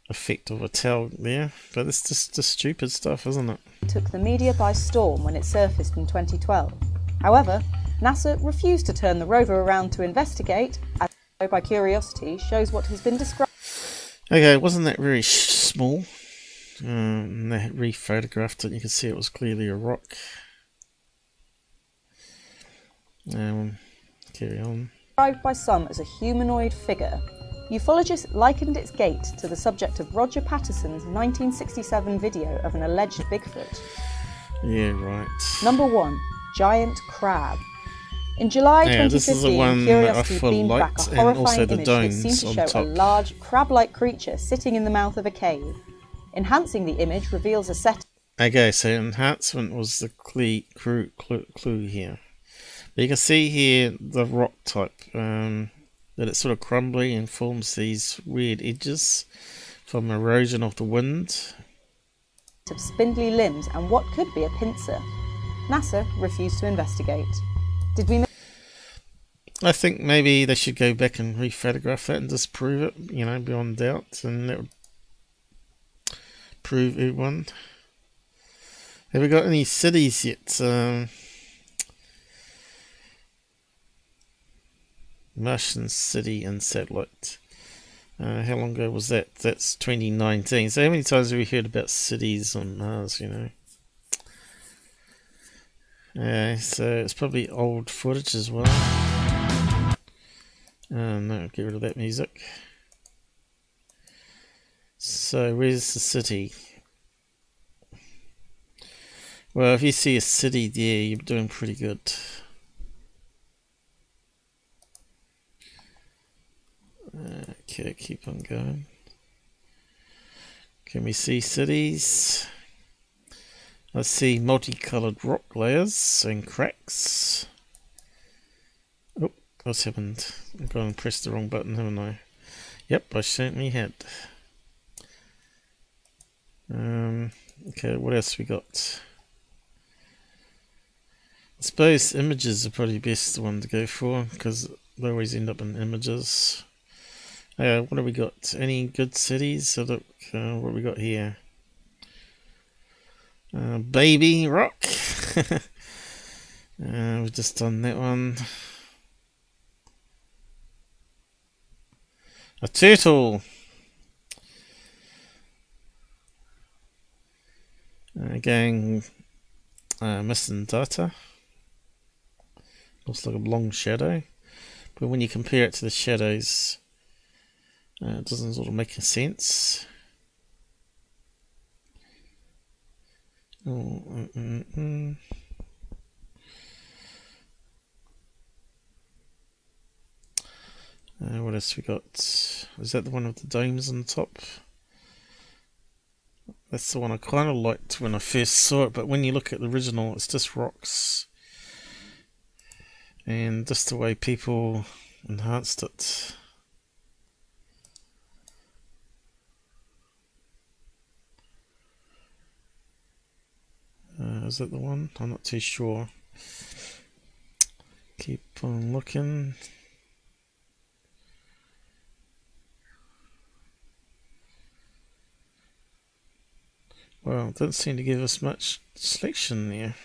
effect of a tail there, but it's just stupid stuff, isn't it? Took the media by storm when it surfaced in 2012. However, NASA refused to turn the rover around to investigate, as by curiosity shows what has been described. Okay, wasn't that very small? They re-photographed it. You can see it was clearly a rock. Carry on. Described by some as a humanoid figure. Ufologists likened its gait to the subject of Roger Patterson's 1967 video of an alleged Bigfoot. Yeah, right. Number 1. Giant crab. In July 2015, Curiosity beamed back a horrifying image that seemed to show a large, crab-like creature sitting in the mouth of a cave. Enhancing the image reveals a set... Okay, so enhancement was the clue here. But you can see here the rock type, that it's sort of crumbly and forms these weird edges from erosion of the wind. ...of spindly limbs and what could be a pincer. NASA refused to investigate. Did we... I think maybe they should go back and re-photograph that and disprove it, you know, beyond doubt, and that would prove everyone. Have we got any cities yet? Martian city and satellite. How long ago was that? That's 2019. So how many times have we heard about cities on Mars, you know? So it's probably old footage as well. No, get rid of that music. So where's the city? Well, if you see a city there, you're doing pretty good. Okay, keep on going. Can we see cities? I see multicolored rock layers and cracks. Oh, what's happened? I've gone and pressed the wrong button, haven't I? Yep, I certainly had. Okay, what else we got? I suppose images are probably best the one to go for, because they always end up in images. What have we got? Any good cities? So look, what have we got here? Baby Rock. We've just done that one. A turtle. Again, missing data. Looks like a long shadow, but when you compare it to the shadows, it doesn't sort of make sense. What else we got? Is that the one with the domes on the top? That's the one I kind of liked when I first saw it, but when you look at the original, it's just rocks. And just the way people enhanced it. Is that the one? I'm not too sure. Keep on looking. Well, it doesn't seem to give us much selection there.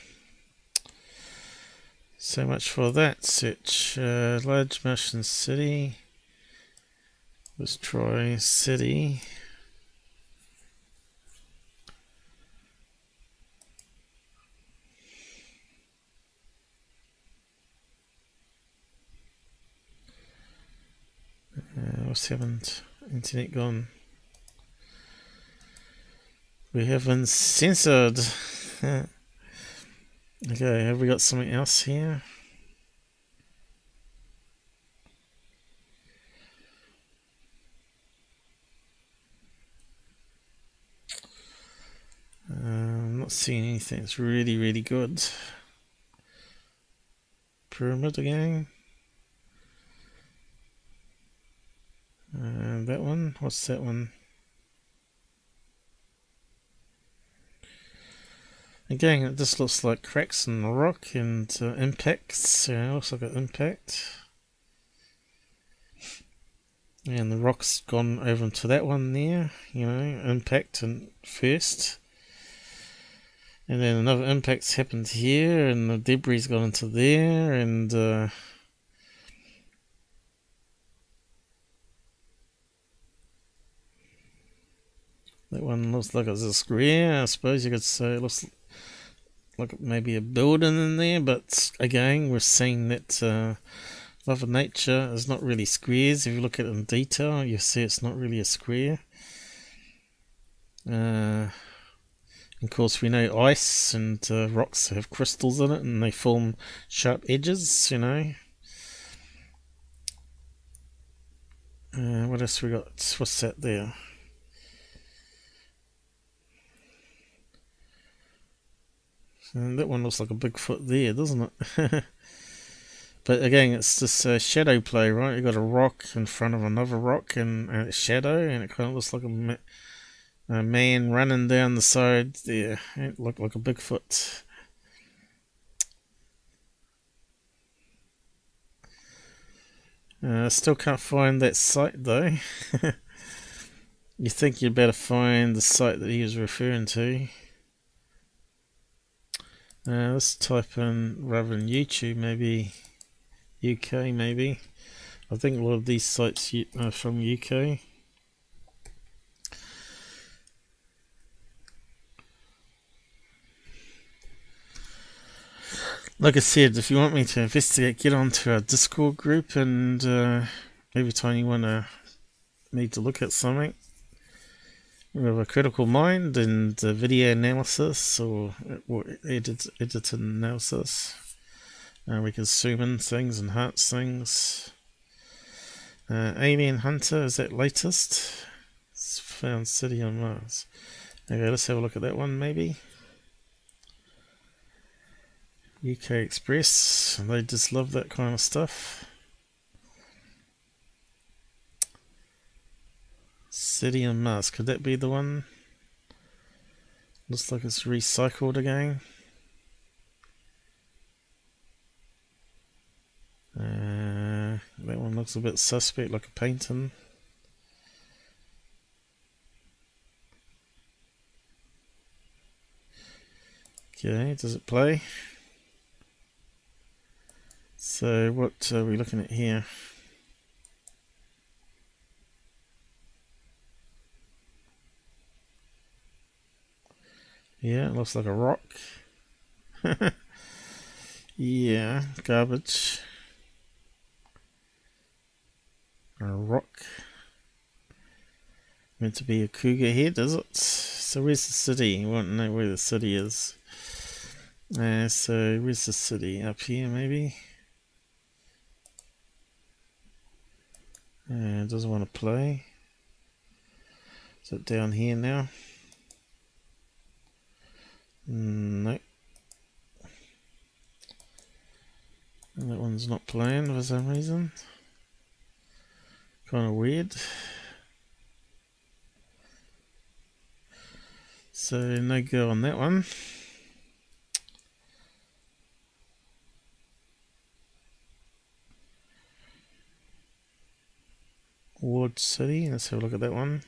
So much for that search. Large Martian city. Let's try city. What's happened? Internet gone. We have been censored. Okay, have we got something else here? I'm not seeing anything that's really good. Pyramid again. That one? What's that one? Again, it just looks like cracks in the rock and impacts. It looks like an impact. And the rock's gone over into that one there, you know, impact and first. And then another impact's happened here, and the debris gone into there, and that one looks like it's a square. I suppose you could say it looks like maybe a building in there, but again, we're seeing that Mother Nature is not really squares. If you look at it in detail, you see it's not really a square. Of course, we know ice and rocks have crystals in it, and they form sharp edges, you know. What else we got? What's that there? And that one looks like a Bigfoot there, doesn't it? But again, it's this shadow play, right? You've got a rock in front of another rock and a shadow, and it kind of looks like a man running down the side there. It looked like a Bigfoot. Still can't find that site though. You think you'd better find the site that he was referring to. Let's type in, rather than YouTube, maybe UK maybe. I think a lot of these sites are from UK. Like I said, if you want me to investigate, get onto our Discord group, and every time you need to look at something with a critical mind and video analysis or edit analysis, we can zoom in things, enhance things. Alien Hunter is that latest? It's found city on Mars. Okay, let's have a look at that one maybe. UK Express, they just love that kind of stuff. City on Mars, could that be the one? Looks like it's recycled again. That one looks a bit suspect, like a painting. Okay, does it play? So what are we looking at here? Yeah, it looks like a rock. Yeah, garbage. A rock. Meant to be a cougar head, is it? So where's the city? You won't know where the city is. So where's the city? Up here maybe? It doesn't want to play. Is it down here now? Nope. And that one's not playing for some reason. Kind of weird. So no go on that one. Ward City, let's have a look at that one.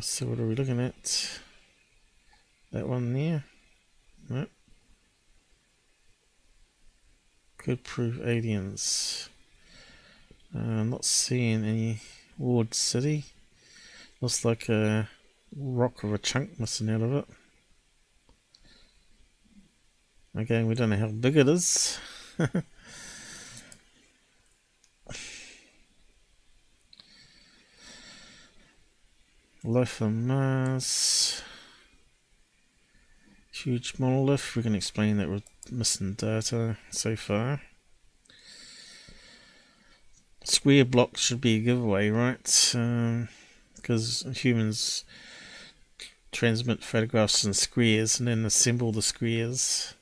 So what are we looking at? That one there? Nope. Could prove aliens. I'm not seeing any Ward City. Looks like a rock or a chunk missing out of it. Again, we don't know how big it is. Life on Mars. Huge monolith. We can explain that we're missing data so far. Square blocks should be a giveaway, right? Because humans transmit photographs in squares and then assemble the squares.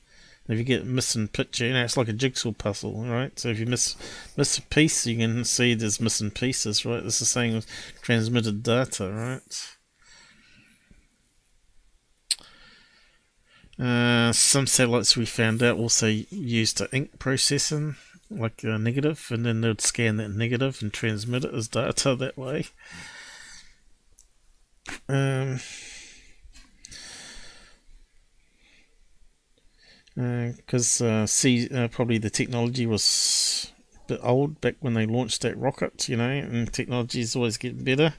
If you get a missing picture, you know, it's like a jigsaw puzzle, right? So if you miss a piece, you can see there's missing pieces, right? It's the same with transmitted data, right? Some satellites we found out also used ink processing, like a negative, and then they would scan that negative and transmit it as data that way. Because probably the technology was a bit old back when they launched that rocket, you know, and technology is always getting better.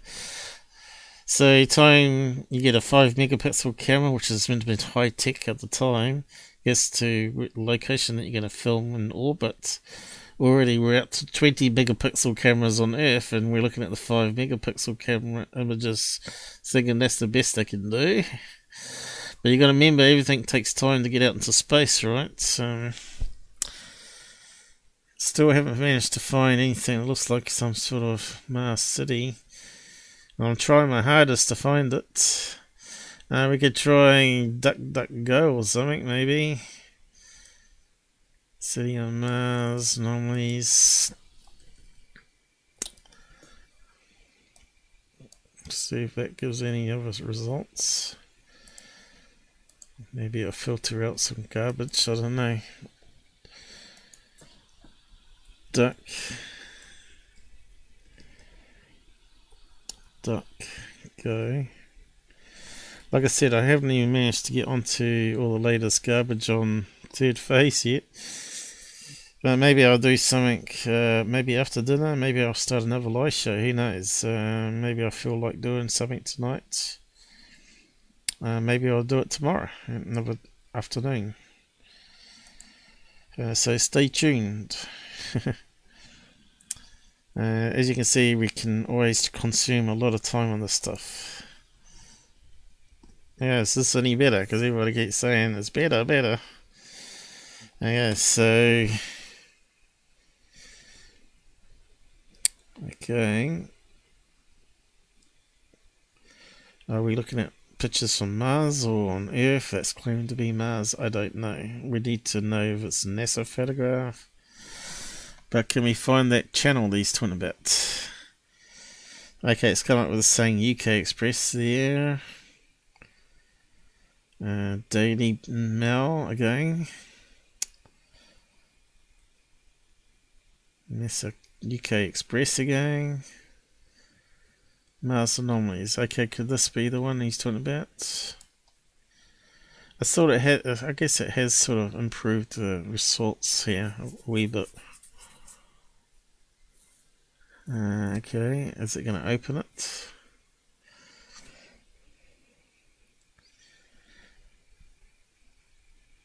So time you get a 5 megapixel camera, which is meant to be high tech at the time, gets to location that you're going to film in orbit. Already we're up to 20 megapixel cameras on Earth, and we're looking at the 5 megapixel camera images, thinking that's the best they can do. But you got to remember, everything takes time to get out into space, right? So still haven't managed to find anything that looks like some sort of Mars city. I'm trying my hardest to find it. We could try DuckDuckGo or something, maybe. City on Mars, Anomalies. See if that gives any other results. Maybe it'll filter out some garbage, I don't know. DuckDuckGo. Like I said, I haven't even managed to get onto all the latest garbage on third phase yet. But maybe I'll do something, maybe after dinner, maybe I'll start another live show, who knows. Maybe I feel like doing something tonight. maybe I'll do it tomorrow, another afternoon. So stay tuned. As you can see, we can always consume a lot of time on this stuff. Yeah, is this any better? Because everybody keeps saying it's better, better. Yeah, so... Okay. Are we looking at pictures from Mars or on Earth that's claimed to be Mars? I don't know. We need to know if it's a NASA photograph. But can we find that channel he's talking about? Okay, it's come up with a saying UK Express there. Daily Mail again. NASA UK Express again. Mars Anomalies. Okay, could this be the one he's talking about? I thought it had. I guess it has sort of improved the results here a wee bit. Okay, is it going to open it?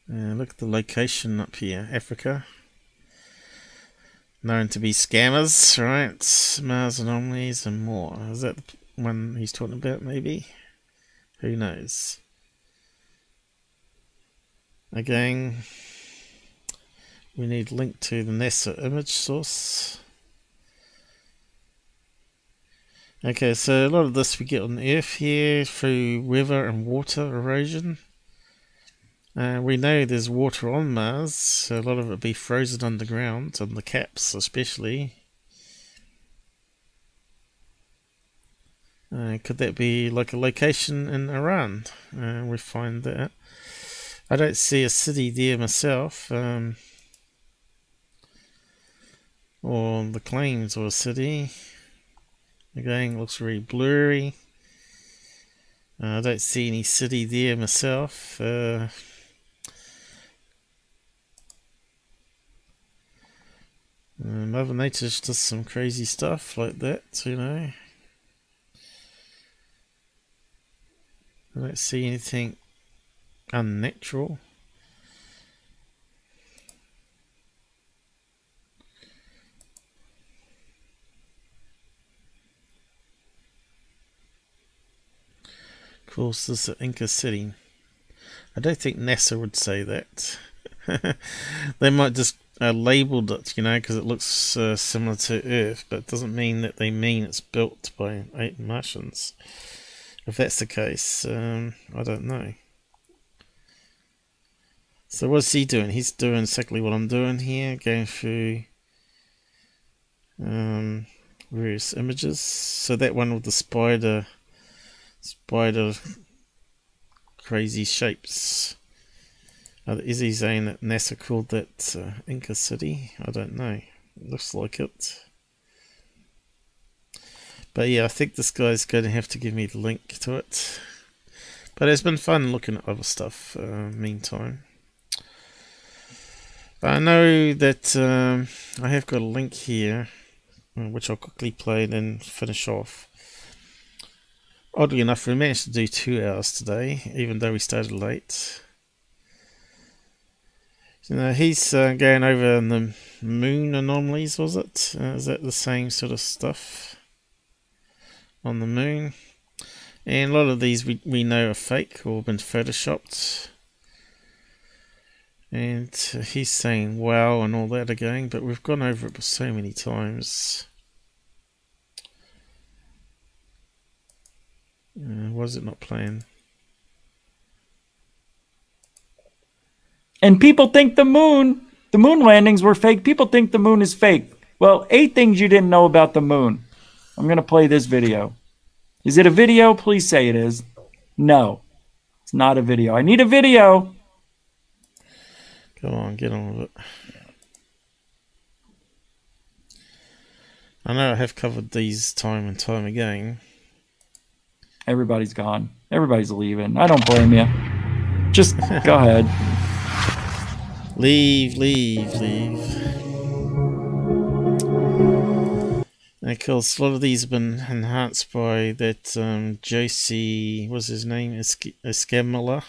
Look at the location up here, Africa. Known to be scammers, right? Mars Anomalies and more. Is that the one he's talking about, maybe? Who knows? Again, we need a link to the NASA image source. Okay, so a lot of this we get on Earth here through weather and water erosion. We know there's water on Mars, so a lot of it will be frozen underground, on the caps especially. Could that be like a location in Iran? We find that. I don't see a city there myself, or the claims of a city. Again, looks very blurry. I don't see any city there myself. Mother Nature just does some crazy stuff like that, you know. I don't see anything unnatural. Of course, this is Inca City. I don't think NASA would say that. They might just labeled it, you know, because it looks similar to Earth, but it doesn't mean that they mean it's built by 8 Martians. If that's the case, I don't know. So what's he doing? He's doing exactly what I'm doing here, going through various images. So that one with the spider crazy shapes. Is he saying that NASA called that Inca City? I don't know. It looks like it. But yeah, I think this guy's going to have to give me the link to it. But it's been fun looking at other stuff meantime. I know that I have got a link here, which I'll quickly play and then finish off. Oddly enough, we managed to do 2 hours today, even though we started late. You know, he's going over the moon anomalies, was it? Is that the same sort of stuff on the moon? And a lot of these we know are fake or been photoshopped. And he's saying wow and all that again, but we've gone over it so many times. Why is it not playing? And people think the moon landings were fake. People think the moon is fake. Well, 8 things you didn't know about the moon. I'm going to play this video. Is it a video? Please say it is. No, it's not a video. I need a video. Come on, get on with it. I know I have covered these time and time again. Everybody's gone. Everybody's leaving. I don't blame you. Just go ahead. Leave. of course, a lot of these have been enhanced by that Josie, what's his name? Escamilla.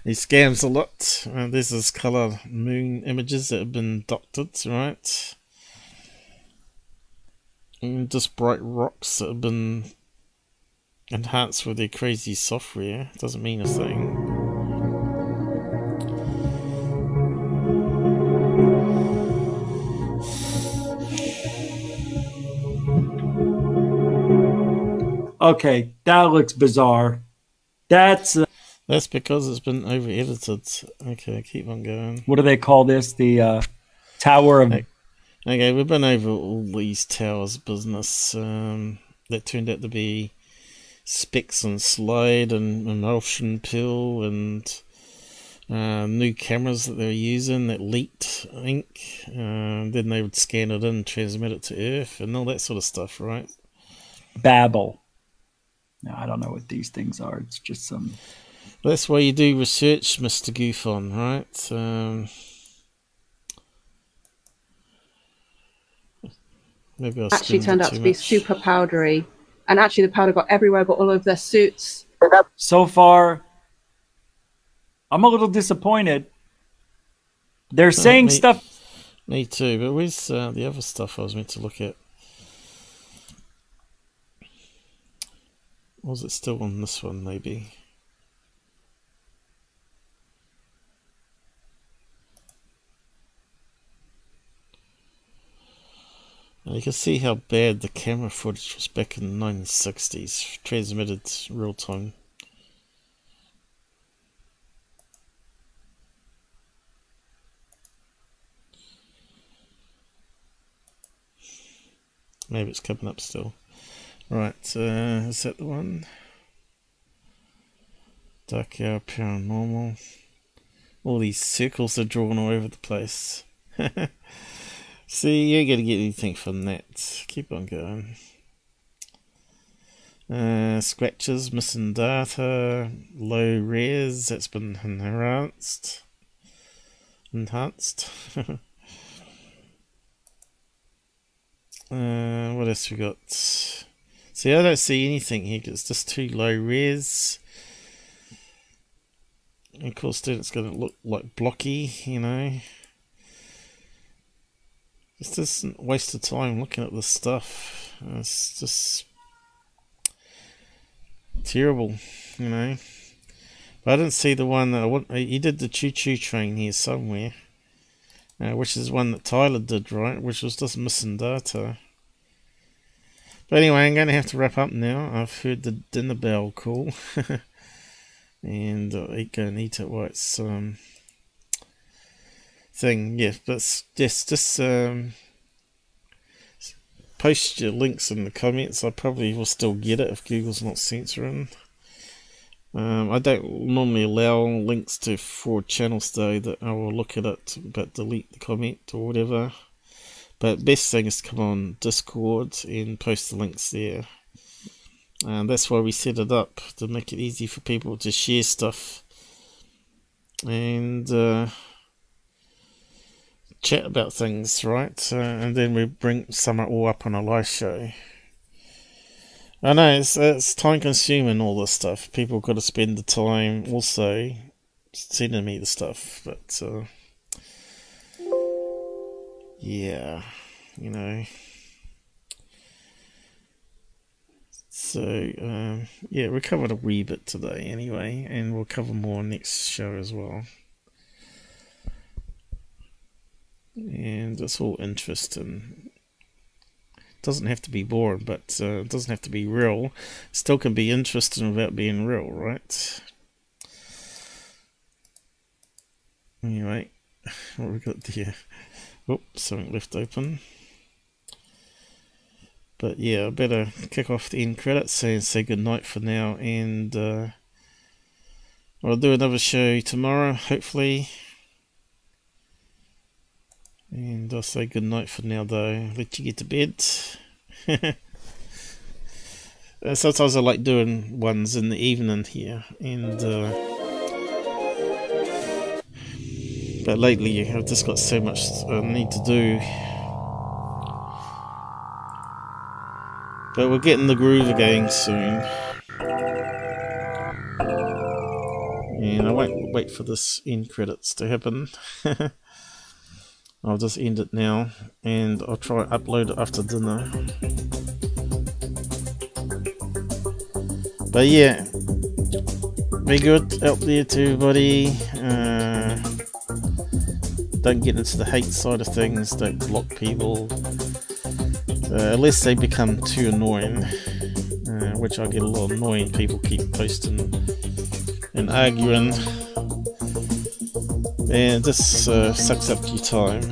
He scams a lot. This is colour moon images that have been doctored, right? And just bright rocks that have been enhanced with their crazy software. Doesn't mean a thing. Okay, that looks bizarre. That's because it's been over edited. Okay, keep on going. what do they call this? The Tower of. Okay, we've been over all these towers business. That turned out to be specs and slide and emulsion pill and new cameras that they were using that leaked ink. Then they would scan it in, transmit it to Earth, and all that sort of stuff, right? Babel. No, I don't know what these things are. It's just some. That's why you do research, Mr. GUFON, right? Maybe I actually turned out to be super powdery, and actually the powder got everywhere, got all over their suits. So far, I'm a little disappointed. They're saying stuff. Me too, but where's the other stuff I was meant to look at? Was it still on this one, maybe? You can see how bad the camera footage was back in the 1960s, transmitted real time. Maybe it's coming up still. Right, is that the one? Dark Hour Paranormal. All these circles are drawn all over the place. See, you ain't gonna get anything from that. Keep on going. Scratches, missing data, low res, that's been enhanced. What else we got? See, I don't see anything here because it's just too low res. And of course, then it's going to look like blocky, you know. It's just a waste of time looking at this stuff. It's just terrible, you know. But I didn't see the one that I want. He did the choo-choo train here somewhere, which is one that Tyler did, right? Which was just missing data. But anyway, I'm going to have to wrap up now. I've heard the dinner bell call. And go and eat it while it's thing. Yeah, but just post your links in the comments. I probably will still get it if Google's not censoring. I don't normally allow links to forward channels though, that I will look at it but delete the comment or whatever. But best thing is to come on Discord and post the links there. And that's why we set it up, to make it easy for people to share stuff and chat about things, right? And then we bring some all up on a live show. I know it's time consuming, all this stuff. People got to spend the time also sending me the stuff, but yeah, you know. So, yeah, we covered a wee bit today anyway, and we'll cover more next show as well. And it's all interesting. Doesn't have to be boring, but it doesn't have to be real. Still can be interesting without being real, right? Anyway, what we got here? Oops, something left open. But yeah, I better kick off the end credits and say goodnight for now, and I'll do another show tomorrow, hopefully. And I'll say goodnight for now though, let you get to bed. Sometimes I like doing ones in the evening here, and but lately I've just got so much I need to do. But we're getting the groove again soon. And I won't wait for this end credits to happen. I'll just end it now, and I'll try and upload it after dinner. But yeah, be good out there to everybody. Don't get into the hate side of things, don't block people. Unless they become too annoying, which I get a lot of annoying people keep posting and arguing, and this sucks up your time.